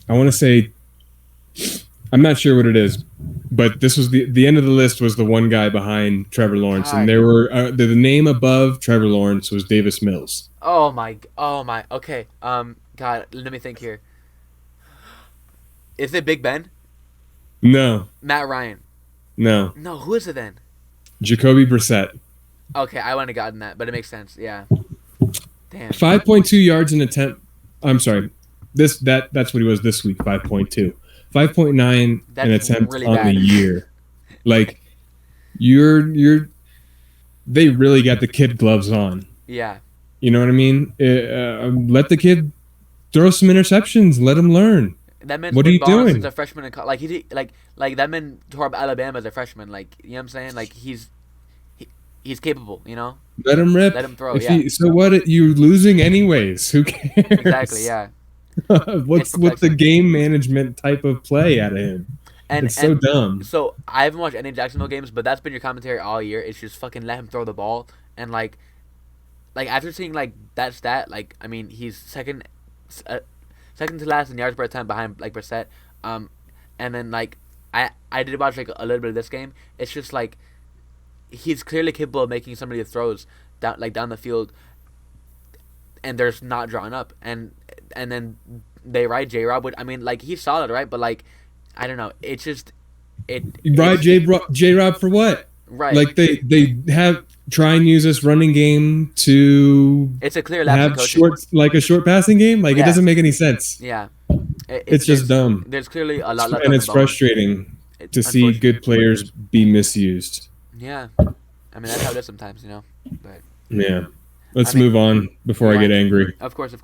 [SPEAKER 2] want to say, I'm not sure what it is, but this was the end of the list was the one guy behind Trevor Lawrence,
[SPEAKER 1] God.
[SPEAKER 2] and there were the name above Trevor Lawrence was Davis Mills.
[SPEAKER 1] Oh my. Okay. God, let me think here. Is it Big Ben?
[SPEAKER 2] No,
[SPEAKER 1] Matt Ryan?
[SPEAKER 2] no,
[SPEAKER 1] No, who is it then?
[SPEAKER 2] Jacoby Brissett.
[SPEAKER 1] Okay, I wouldn't have gotten that, but it makes sense. Yeah. Damn.
[SPEAKER 2] 5.2 yards an attempt. I'm sorry, that's what he was this week. 5.2, 5.9 an
[SPEAKER 1] That's
[SPEAKER 2] attempt
[SPEAKER 1] really
[SPEAKER 2] on
[SPEAKER 1] bad.
[SPEAKER 2] the year. Like they really got the kid gloves on.
[SPEAKER 1] Yeah.
[SPEAKER 2] You know what I mean? Let the kid throw some interceptions. Let him learn.
[SPEAKER 1] That man's
[SPEAKER 2] What are
[SPEAKER 1] been
[SPEAKER 2] you
[SPEAKER 1] balling
[SPEAKER 2] doing?
[SPEAKER 1] since a freshman in like like that man tore up Alabama as a freshman. Like, you know what I'm saying? Like he's capable. You know.
[SPEAKER 2] Let him rip.
[SPEAKER 1] Let him throw, yeah.
[SPEAKER 2] So what? You're losing anyways. Who cares?
[SPEAKER 1] Exactly. Yeah.
[SPEAKER 2] what's the
[SPEAKER 1] perplexing.
[SPEAKER 2] game management type of play out of him?
[SPEAKER 1] And
[SPEAKER 2] It's so dumb.
[SPEAKER 1] So I haven't watched any Jacksonville games, but that's been your commentary all year. It's just fucking let him throw the ball, and like after seeing like that stat, like I mean he's second to last in yards per attempt behind like Brissett. And then like I did watch like a little bit of this game. It's just like he's clearly capable of making some of the throws down the field, and there's not drawn up, and then they ride J Rob. I mean, like he's solid, right? But like I don't know. It's just
[SPEAKER 2] Right, J Rob for what?
[SPEAKER 1] right.
[SPEAKER 2] Like they have try and use this running game to
[SPEAKER 1] It's a clear lapse in
[SPEAKER 2] have
[SPEAKER 1] coaching.
[SPEAKER 2] a short passing game. Like
[SPEAKER 1] Yeah.
[SPEAKER 2] it doesn't make any sense.
[SPEAKER 1] Yeah,
[SPEAKER 2] It's just dumb.
[SPEAKER 1] There's clearly a lot.
[SPEAKER 2] And it's frustrating to see good players be misused.
[SPEAKER 1] Yeah, I mean that's how it is sometimes, you know. But
[SPEAKER 2] Yeah. Let's
[SPEAKER 1] I mean,
[SPEAKER 2] move on before I
[SPEAKER 1] yeah.
[SPEAKER 2] get angry.
[SPEAKER 1] of course.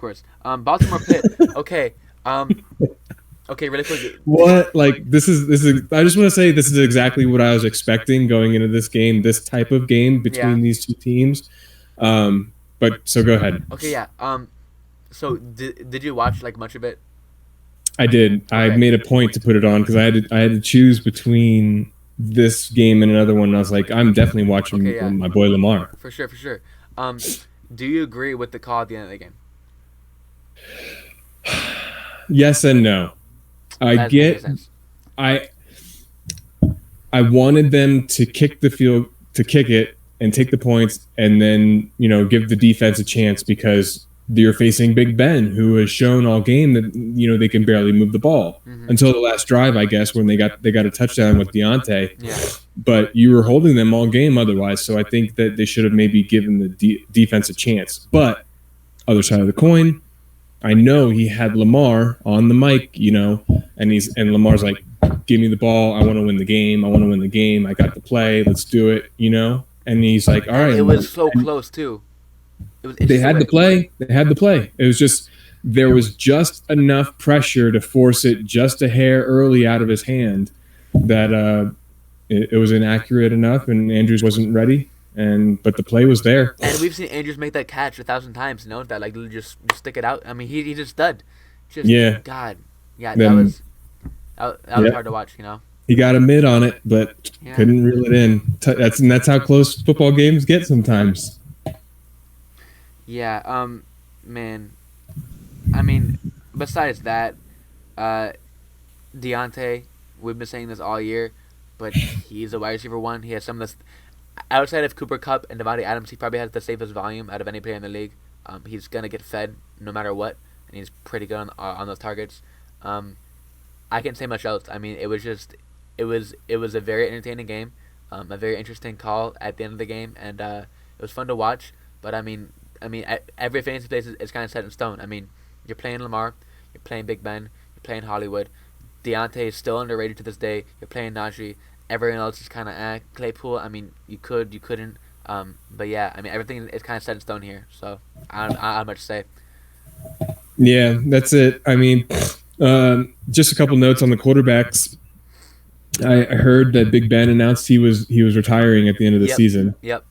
[SPEAKER 1] Baltimore Pitt. Okay. Okay. Really quick.
[SPEAKER 2] What? Like this is I just want to say this is exactly what I was expecting going into this game, this type of game between
[SPEAKER 1] Yeah.
[SPEAKER 2] these two teams. But so go ahead.
[SPEAKER 1] Okay. Yeah. So did you watch like much of it?
[SPEAKER 2] I did. I
[SPEAKER 1] Okay.
[SPEAKER 2] made a point to put it on because I had to choose between this game and another one. And I was like, I'm definitely watching
[SPEAKER 1] Okay, yeah.
[SPEAKER 2] my boy Lamar.
[SPEAKER 1] For sure. Do you agree with the call at the end of the game?
[SPEAKER 2] Yes and no. I
[SPEAKER 1] That
[SPEAKER 2] get.
[SPEAKER 1] makes sense.
[SPEAKER 2] I wanted them to kick it and take the points, and then give the defense a chance because you're facing Big Ben, who has shown all game that they can barely move the ball
[SPEAKER 1] Mm-hmm.
[SPEAKER 2] until the last drive, I guess, when they got a touchdown with Deontay.
[SPEAKER 1] Yeah.
[SPEAKER 2] But you were holding them all game otherwise, so I think that they should have maybe given the defense a chance. But other side of the coin, I know he had Lamar on the mic, and Lamar's like, "Give me the ball. I want to win the game. I want to win the game. I got the play. Let's do it." And he's like, "All
[SPEAKER 1] And
[SPEAKER 2] right."
[SPEAKER 1] it was so close too. It's
[SPEAKER 2] They
[SPEAKER 1] so
[SPEAKER 2] had the
[SPEAKER 1] like,
[SPEAKER 2] play. They had the play. It was just there was just enough pressure to force it just a hair early out of his hand that it was inaccurate enough, and Andrews wasn't ready. But the play was there.
[SPEAKER 1] and we've seen Andrews make that catch 1,000 times. That like just stick it out. I mean, he just stud. Just
[SPEAKER 2] Yeah.
[SPEAKER 1] God, yeah,
[SPEAKER 2] Then
[SPEAKER 1] that was
[SPEAKER 2] yeah,
[SPEAKER 1] hard to watch.
[SPEAKER 2] he got a mid on it, but
[SPEAKER 1] Yeah.
[SPEAKER 2] couldn't reel it in. That's how close football games get sometimes.
[SPEAKER 1] Yeah. Man. I mean, besides that, Deontay, we've been saying this all year, but he's a wide receiver one. He has some of the outside of Cooper Kupp and Devontae Adams, he probably has the safest volume out of any player in the league. He's gonna get fed no matter what, and he's pretty good on those targets. I can't say much else. I mean, it was a very entertaining game, a very interesting call at the end of the game, and it was fun to watch. But every fantasy place is kind of set in stone. I mean, you're playing Lamar, you're playing Big Ben, you're playing Hollywood. Deontay is still underrated to this day. You're playing Najee. Everyone else is kind of Claypool. I mean, you couldn't. But yeah, I mean, everything is kind of set in stone here. So I don't have much to say.
[SPEAKER 2] Yeah, that's it. I mean, just a couple notes on the quarterbacks. I heard that Big Ben announced he was retiring at the end of the
[SPEAKER 1] Yep.
[SPEAKER 2] season.
[SPEAKER 1] Yep.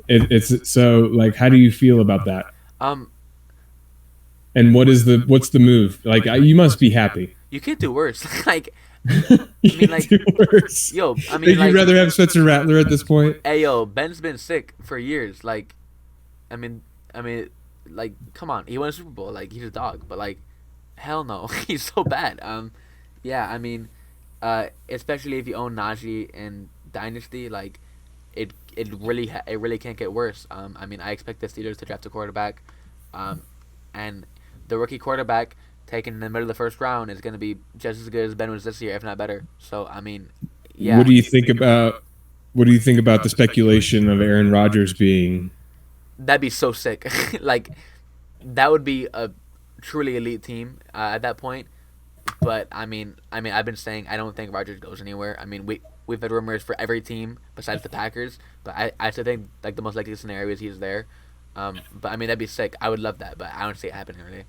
[SPEAKER 2] It's so like, how do you feel about that?
[SPEAKER 1] Um,
[SPEAKER 2] And what's the move? Like, you must be happy.
[SPEAKER 1] you can't do worse. Like,
[SPEAKER 2] You
[SPEAKER 1] mean, like,
[SPEAKER 2] do worse.
[SPEAKER 1] yo, I mean,
[SPEAKER 2] Think
[SPEAKER 1] like,
[SPEAKER 2] you'd rather have Spencer Rattler at this point?
[SPEAKER 1] hey, yo, Ben's been sick for years. Like, I mean, like, come on, he won a Super Bowl. Like, he's a dog, but like, hell no, he's so bad. Yeah, I mean, especially if you own Najee in Dynasty, like, it really can't get worse. I mean, I expect the Steelers to draft a quarterback, and the rookie quarterback taken in the middle of the first round is going to be just as good as Ben was this year, if not better. So, I mean, yeah.
[SPEAKER 2] What do you think about the speculation of Aaron Rodgers being?
[SPEAKER 1] That'd be so sick. Like, that would be a truly elite team at that point. But I've been saying I don't think Rodgers goes anywhere. I mean, we've had rumors for every team besides the Packers, but I still think like the most likely scenario is he's there. But I mean, that'd be sick. I would love that, but I don't see it happening really.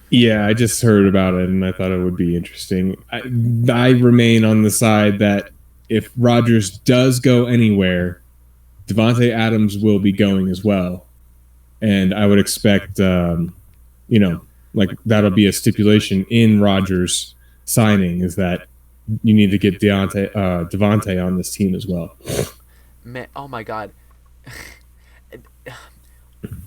[SPEAKER 2] Yeah, I just heard about it and I thought it would be interesting. I remain on the side that if Rodgers does go anywhere, Devontae Adams will be going as well, and I would expect, like that'll be a stipulation in Rodgers signing is that you need to get Devontae on this team as well.
[SPEAKER 1] Man, oh my god.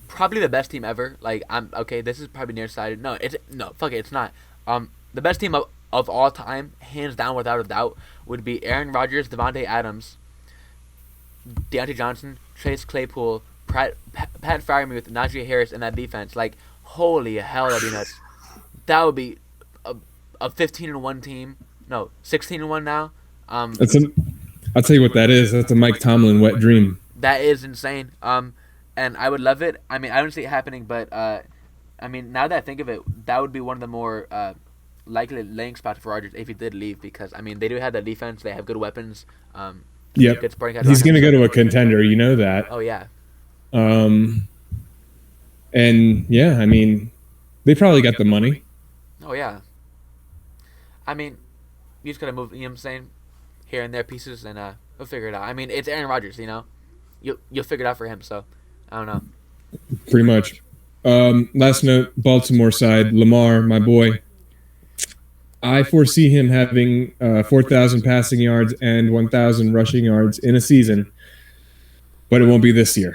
[SPEAKER 1] Probably the best team ever. Like, I'm okay. This is probably nearsighted. Fuck it. It's not. The best team of all time, hands down, without a doubt, would be Aaron Rodgers, Devontae Adams, Deontay Johnson, Chase Claypool, Pat Freiermuth, Najee Harris in that defense. Like, holy hell, that'd be nuts. That would be a 15-1 team. No, 16-1 now.
[SPEAKER 2] I'll tell you what that is. That's a Mike Tomlin wet dream.
[SPEAKER 1] That is insane. And I would love it. I mean, I don't see it happening, but now that I think of it, that would be one of the more likely landing spots for Rodgers if he did leave, because I mean they do have the defense, they have good weapons.
[SPEAKER 2] Yep.
[SPEAKER 1] Good sporting guys
[SPEAKER 2] He's
[SPEAKER 1] around
[SPEAKER 2] going to
[SPEAKER 1] him.
[SPEAKER 2] go to a contender. You know that.
[SPEAKER 1] Oh yeah.
[SPEAKER 2] And yeah, I mean, they probably got the money.
[SPEAKER 1] Oh yeah. I mean, you just gotta move. You know what I'm saying? Here and there pieces, and we'll figure it out. I mean, it's Aaron Rodgers. You'll figure it out for him. So I don't know.
[SPEAKER 2] Pretty much. Last note, Baltimore side, Lamar, my boy. I foresee him having 4,000 passing yards and 1,000 rushing yards in a season, but it won't be this year.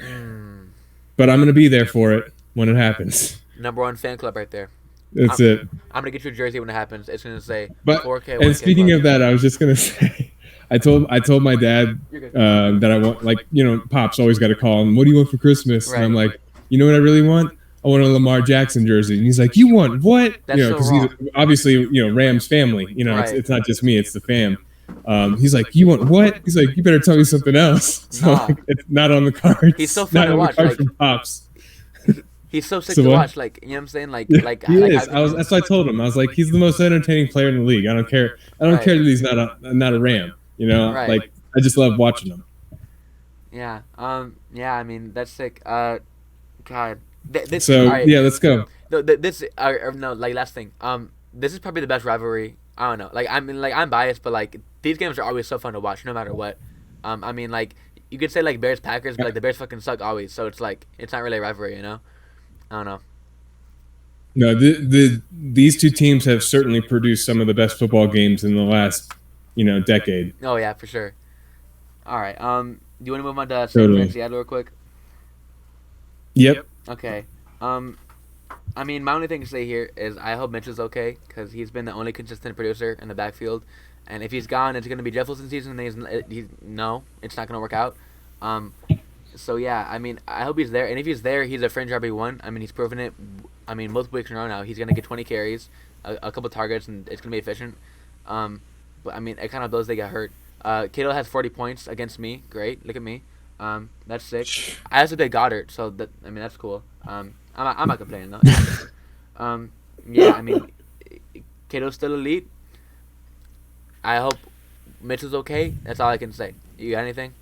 [SPEAKER 2] But I'm going to be there for it when it happens.
[SPEAKER 1] Number one fan club right there.
[SPEAKER 2] That's it.
[SPEAKER 1] I'm gonna get your jersey when it happens. It's gonna say
[SPEAKER 2] But
[SPEAKER 1] 4K.
[SPEAKER 2] and
[SPEAKER 1] 1K
[SPEAKER 2] speaking
[SPEAKER 1] club.
[SPEAKER 2] of that, I was just gonna say, I told my dad that I want, like, Pop's always got to call him. What do you want for Christmas?
[SPEAKER 1] Right.
[SPEAKER 2] And I'm like, you know what I really want? I want a Lamar Jackson jersey. And he's like, you want what?
[SPEAKER 1] That's so
[SPEAKER 2] Because he's
[SPEAKER 1] wrong.
[SPEAKER 2] obviously, Rams family.
[SPEAKER 1] Right.
[SPEAKER 2] It's not just me, it's the fam. He's like, you want what? He's like, you better tell me something else. So
[SPEAKER 1] Nah.
[SPEAKER 2] like, it's not on the
[SPEAKER 1] He's so
[SPEAKER 2] cards,
[SPEAKER 1] fun
[SPEAKER 2] not
[SPEAKER 1] to
[SPEAKER 2] on the
[SPEAKER 1] watch.
[SPEAKER 2] card
[SPEAKER 1] Like
[SPEAKER 2] from Pops.
[SPEAKER 1] he's so sick
[SPEAKER 2] So
[SPEAKER 1] to
[SPEAKER 2] what?
[SPEAKER 1] watch. Like you know what I'm saying?
[SPEAKER 2] He
[SPEAKER 1] How
[SPEAKER 2] is.
[SPEAKER 1] can you?
[SPEAKER 2] That's what I told him. I was like, he's the most entertaining player in the league. I don't care. I don't
[SPEAKER 1] Right.
[SPEAKER 2] care that he's not a Ram.
[SPEAKER 1] Right.
[SPEAKER 2] Like I just love watching him.
[SPEAKER 1] Yeah. Yeah. I mean, that's sick. God. This. All
[SPEAKER 2] So
[SPEAKER 1] right.
[SPEAKER 2] yeah, let's go.
[SPEAKER 1] No. This. No. Like last thing. This is probably the best rivalry. I don't know. Like I mean, like I'm biased, but like these games are always so fun to watch, no matter what. I mean, like you could say like Bears Packers, but like the Bears fucking suck always, so it's like it's not really a rivalry, you know. I don't know.
[SPEAKER 2] No, these two teams have certainly produced some of the best football games in the last, decade.
[SPEAKER 1] Oh yeah, for sure. All right. Do you want to move on to San Fran
[SPEAKER 2] Totally.
[SPEAKER 1] Seattle real quick?
[SPEAKER 2] Yep.
[SPEAKER 1] Okay. Um, I mean, my only thing to say here is I hope Mitch is okay because he's been the only consistent producer in the backfield, and if he's gone, it's gonna be Jeff Wilson season. And he's no, it's not gonna work out. Um, so yeah, I mean, I hope he's there, and if he's there, he's a fringe RB1. I mean, he's proven it. I mean, multiple weeks in a row now, he's gonna get 20 carries, a couple targets, and it's gonna be efficient. Um, but I mean, it kind of blows they got hurt. Kittle has 40 points against me. Great, look at me. That's sick. I also played Goddard, so that I mean that's cool. I'm not complaining though. Yeah, I mean, Kittle's still elite. I hope Mitchell's okay. That's all I can say. You got anything?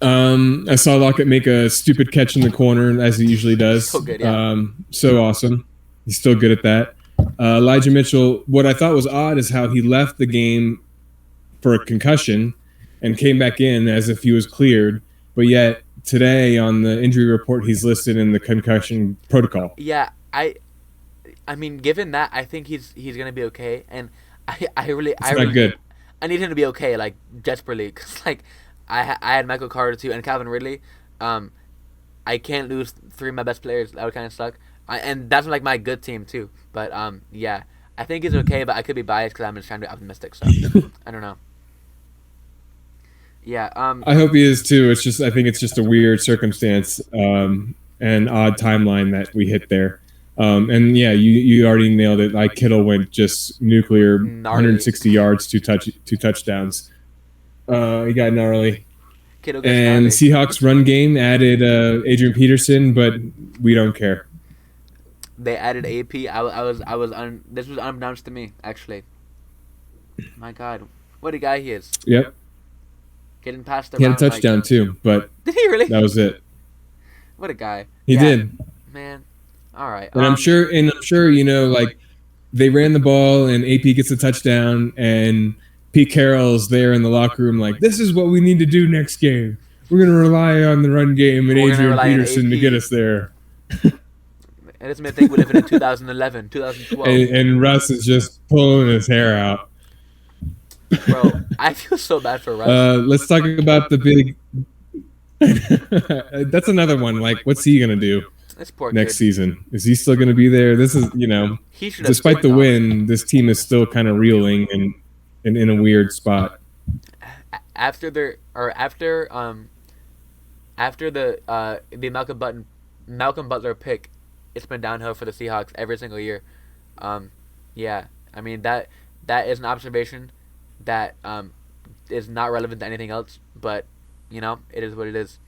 [SPEAKER 2] I saw Lockett make a stupid catch in the corner as he usually does.
[SPEAKER 1] So good, yeah.
[SPEAKER 2] So awesome. He's still good at that. Elijah Mitchell. What I thought was odd is how he left the game for a concussion and came back in as if he was cleared, but yet today on the injury report he's listed in the concussion protocol.
[SPEAKER 1] Yeah, I mean, given that, I think he's gonna be okay, and
[SPEAKER 2] It's not good.
[SPEAKER 1] I need him to be okay, like desperately, because like I had Michael Carter too and Calvin Ridley. Um, I can't lose three of my best players. That would kind of suck. And that's like my good team too. But yeah, I think he's okay, but I could be biased because I'm just trying to be optimistic. So I don't know. Yeah.
[SPEAKER 2] I hope he is too. I think it's just a weird circumstance and odd timeline that we hit there. And yeah, you already nailed it. Like Kittle went just nuclear,
[SPEAKER 1] Gnarly.
[SPEAKER 2] 160 yards, two touchdowns. He got gnarly.
[SPEAKER 1] Kittle gets
[SPEAKER 2] And
[SPEAKER 1] gnarly.
[SPEAKER 2] Seahawks run game added Adrian Peterson, but we don't care.
[SPEAKER 1] They added AP. This was unbeknownst to me actually. My God, what a guy he is.
[SPEAKER 2] Yep,
[SPEAKER 1] Getting past the
[SPEAKER 2] he had a
[SPEAKER 1] round, like-
[SPEAKER 2] touchdown too, but
[SPEAKER 1] Did he really?
[SPEAKER 2] that was it.
[SPEAKER 1] What a guy.
[SPEAKER 2] He
[SPEAKER 1] Yeah,
[SPEAKER 2] did,
[SPEAKER 1] Man. All right.
[SPEAKER 2] and I'm sure, like they ran the ball and AP gets a touchdown, and Pete Carroll's there in the locker room, like this is what we need to do next game. We're gonna rely on the run game and
[SPEAKER 1] We're gonna
[SPEAKER 2] Adrian
[SPEAKER 1] rely on
[SPEAKER 2] Peterson to
[SPEAKER 1] AP.
[SPEAKER 2] get us there.
[SPEAKER 1] And it's me think we live in 2011, 2012.
[SPEAKER 2] And Russ is just pulling his hair out.
[SPEAKER 1] Bro, I feel so bad for Russ.
[SPEAKER 2] Let's talk about the big. That's another one. Like, what's he gonna do
[SPEAKER 1] This poor
[SPEAKER 2] next
[SPEAKER 1] kid.
[SPEAKER 2] season? Is he still gonna be there? This is,
[SPEAKER 1] He should have
[SPEAKER 2] despite the
[SPEAKER 1] quit, though.
[SPEAKER 2] win, this team is still kind of reeling and in a weird spot.
[SPEAKER 1] After the Malcolm Butler pick, it's been downhill for the Seahawks every single year. Yeah, I mean that is an observation that is not relevant to anything else, but it is what it is.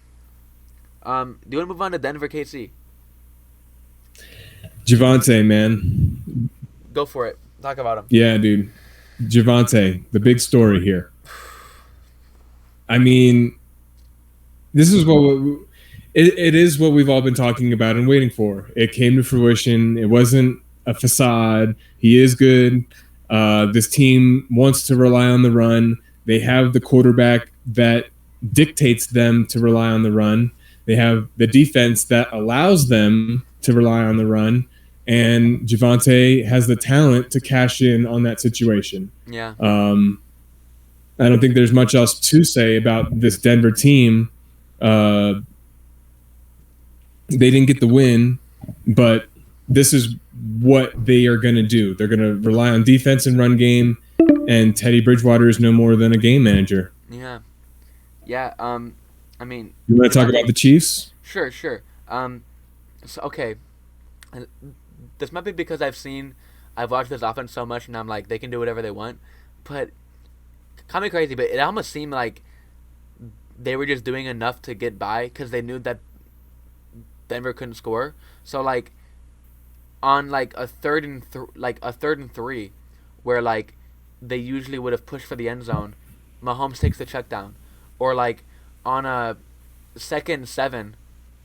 [SPEAKER 1] Do you want to move on to Denver, KC?
[SPEAKER 2] Javante, man.
[SPEAKER 1] Go for it. Talk about him.
[SPEAKER 2] Yeah, dude. Javante, the big story here. I mean, this is it is what we've all been talking about and waiting for. It came to fruition. It wasn't a facade. He is good. This team wants to rely on the run. They have the quarterback that dictates them to rely on the run. They have the defense that allows them to rely on the run. And Javante has the talent to cash in on that situation.
[SPEAKER 1] Yeah.
[SPEAKER 2] I don't think there's much else to say about this Denver team. They didn't get the win, but this is what they are going to do. They're going to rely on defense and run game, and Teddy Bridgewater is no more than a game manager.
[SPEAKER 1] Yeah. Yeah. I mean,
[SPEAKER 2] You want to talk about the Chiefs?
[SPEAKER 1] Sure. So, okay, and this might be because I've watched this offense so much, and I'm like, they can do whatever they want. But kind of crazy, but it almost seemed like they were just doing enough to get by because they knew that Denver couldn't score. So like on like a third and three, where like they usually would have pushed for the end zone, Mahomes takes the check down, or like on a second and seven,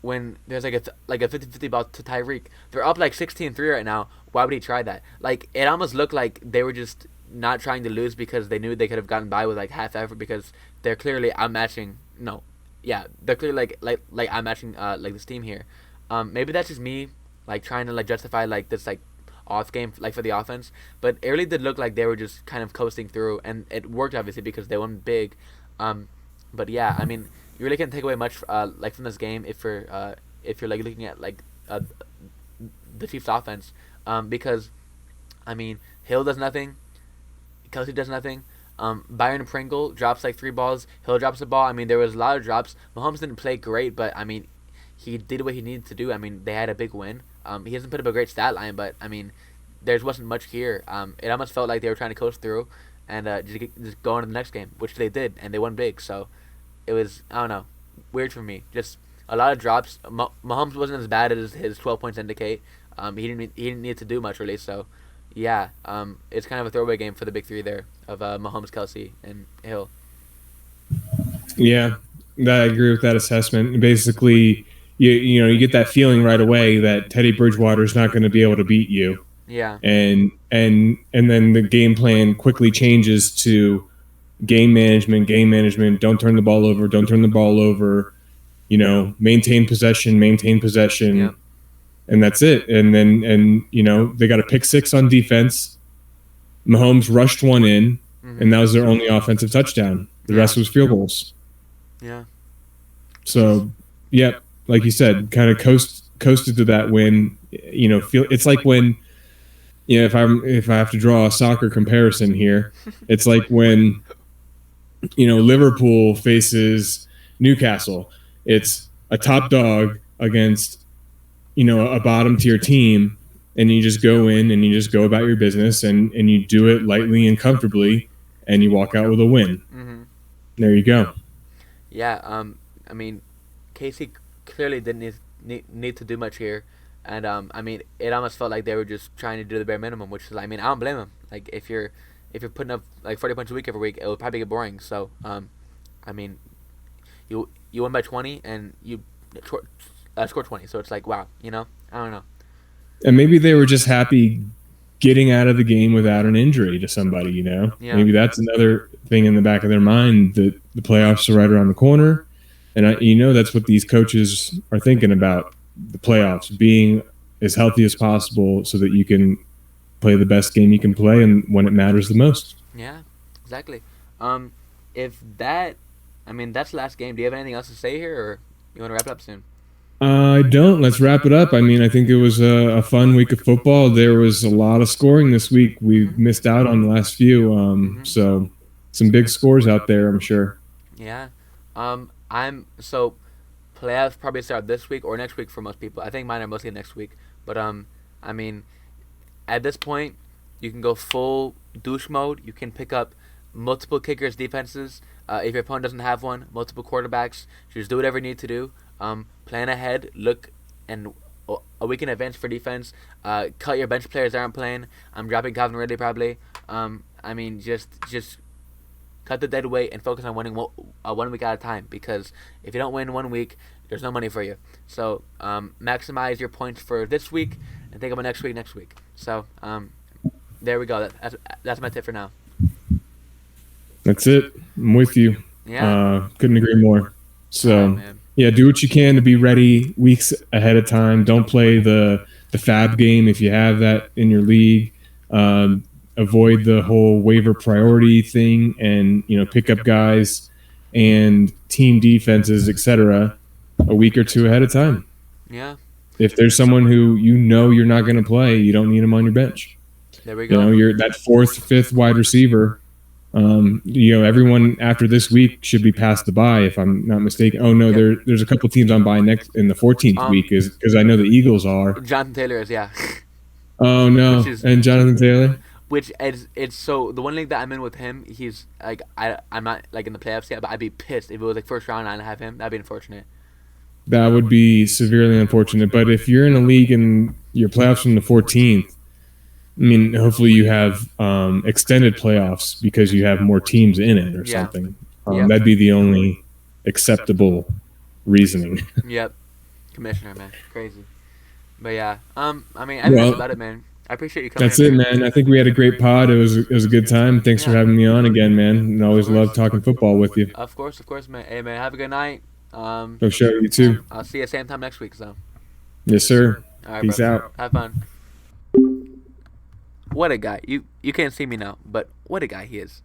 [SPEAKER 1] when there's like a 50-50 ball to Tyreek. They're up like 16-3 right now. Why would he try that? Like it almost looked like they were just not trying to lose because they knew they could have gotten by with like half effort because they're clearly outmatching. No, yeah, they're clearly like outmatching like this team here. Maybe that's just me like trying to like justify like this like off game like for the offense, but it really did look like they were just kind of coasting through, and it worked obviously because they won big. Um, but yeah, I mean, you really can't take away much like from this game if you're like looking at like the Chiefs offense, because I mean Hill does nothing, Kelsey does nothing. Byron Pringle drops like three balls. Hill drops the ball. I mean, there was a lot of drops. Mahomes didn't play great, but I mean, he did what he needed to do. I mean, they had a big win. He hasn't put up a great stat line, but I mean, there wasn't much here. It almost felt like they were trying to coast through and just go on to the next game, which they did, and they won big. So it was, I don't know, weird for me. Just a lot of drops. Mahomes wasn't as bad as his 12 points indicate. He didn't need to do much really. So yeah, it's kind of a throwaway game for the big three there of Mahomes, Kelsey, and Hill.
[SPEAKER 2] Yeah, I agree with that assessment. Basically, you get that feeling right away that Teddy Bridgewater is not going to be able to beat you,
[SPEAKER 1] Yeah.
[SPEAKER 2] and then the game plan quickly changes to game management, game management. Don't turn the ball over. Don't turn the ball over. Maintain
[SPEAKER 1] Yep.
[SPEAKER 2] possession, and that's it. And then they got a pick six on defense. Mahomes rushed one in,
[SPEAKER 1] Mhm.
[SPEAKER 2] and that was their only offensive touchdown. The
[SPEAKER 1] Yeah.
[SPEAKER 2] rest was field goals.
[SPEAKER 1] Yeah.
[SPEAKER 2] So, yep, like you said, kind of coasted to that win. Feel it's like when if I have to draw a soccer comparison here, it's like when Liverpool faces Newcastle. It's a top dog against a bottom tier team, and you just go in and you just go about your business and you do it lightly and comfortably, and you walk out with a win.
[SPEAKER 1] Mhm.
[SPEAKER 2] There you go.
[SPEAKER 1] Yeah. I mean, Casey clearly didn't need to do much here, and I mean, it almost felt like they were just trying to do the bare minimum, which is, I mean, I don't blame them. Like if you're putting up like 40 points a week every week, it would probably get boring. So I mean, you won by 20 and you score 20, so it's like wow, I don't know.
[SPEAKER 2] And maybe they were just happy getting out of the game without an injury to somebody.
[SPEAKER 1] Yeah.
[SPEAKER 2] Maybe that's another thing in the back of their mind that the playoffs are right around the corner, and that's what these coaches are thinking about: the playoffs, being as healthy as possible so that you can play the best game you can play and when it matters the most.
[SPEAKER 1] Yeah, exactly. Um, if that, I mean, that's the last game. Do you have anything else to say here, or you want to wrap it up soon?
[SPEAKER 2] I don't. Let's wrap it up. I mean, I think it was a fun week of football. There was a lot of scoring this week. We
[SPEAKER 1] Mhm.
[SPEAKER 2] missed out on the last few.
[SPEAKER 1] Mhm.
[SPEAKER 2] So some big scores out there, I'm sure.
[SPEAKER 1] Yeah. I'm so playoffs probably start this week or next week for most people. I think mine are mostly next week. But I mean, at this point, you can go full douche mode. You can pick up multiple kickers, defenses. If your opponent doesn't have one, multiple quarterbacks. Just do whatever you need to do. Plan ahead. Look and a week in advance for defense. Cut your bench players that aren't playing. I'm dropping Calvin Ridley probably. I mean, just cut the dead weight and focus on winning 1 week at a time. Because if you don't win 1 week, there's no money for you. So maximize your points for this week and think about next week. Next week. So there we go. That's my tip for now.
[SPEAKER 2] That's it. I'm with you.
[SPEAKER 1] Yeah.
[SPEAKER 2] Couldn't agree more.
[SPEAKER 1] All right,
[SPEAKER 2] So
[SPEAKER 1] man.
[SPEAKER 2] yeah, do what you can to be ready weeks ahead of time. Don't play the fab game if you have that in your league. Avoid the whole waiver priority thing, and pick up guys and team defenses, etc. a week or two ahead of time.
[SPEAKER 1] Yeah.
[SPEAKER 2] If there's someone who you're not going to play, you don't need them on your bench.
[SPEAKER 1] There we go.
[SPEAKER 2] You're that fourth, fifth wide receiver. Everyone after this week should be past the bye, if I'm not mistaken. Oh no,
[SPEAKER 1] Yep.
[SPEAKER 2] there's a couple teams on bye next in the 14th week, is because I know the Eagles are.
[SPEAKER 1] Jonathan Taylor is, yeah.
[SPEAKER 2] Oh
[SPEAKER 1] Which
[SPEAKER 2] no,
[SPEAKER 1] is
[SPEAKER 2] and Jonathan Taylor.
[SPEAKER 1] which is it's so the one league that I'm in with him, he's like I'm not like in the playoffs yet, but I'd be pissed if it was like first round and I didn't have him. That'd be unfortunate.
[SPEAKER 2] That would be severely unfortunate. But if you're in a league and your playoffs from the 14th, I mean, hopefully you have extended playoffs because you have more teams in it or
[SPEAKER 1] Yeah.
[SPEAKER 2] something.
[SPEAKER 1] Yep.
[SPEAKER 2] That'd be the only acceptable reasoning.
[SPEAKER 1] Yep. Commissioner, man, crazy. But yeah, I mean, I think that's
[SPEAKER 2] Well,
[SPEAKER 1] about it, man. I appreciate you coming
[SPEAKER 2] that's
[SPEAKER 1] in,
[SPEAKER 2] it,
[SPEAKER 1] man.
[SPEAKER 2] man. I think we had a great pod. It was a good time. Thanks for
[SPEAKER 1] Yeah.
[SPEAKER 2] having me on again, man. And
[SPEAKER 1] Of
[SPEAKER 2] always love
[SPEAKER 1] course.
[SPEAKER 2] talking football with you.
[SPEAKER 1] Of course, man. Hey, man, have a good night.
[SPEAKER 2] So show you too.
[SPEAKER 1] I'll see you same time next week. So,
[SPEAKER 2] Yes, sir.
[SPEAKER 1] all right,
[SPEAKER 2] Peace
[SPEAKER 1] brother.
[SPEAKER 2] out.
[SPEAKER 1] Have fun. What a guy. You can't see me now, but what a guy he is.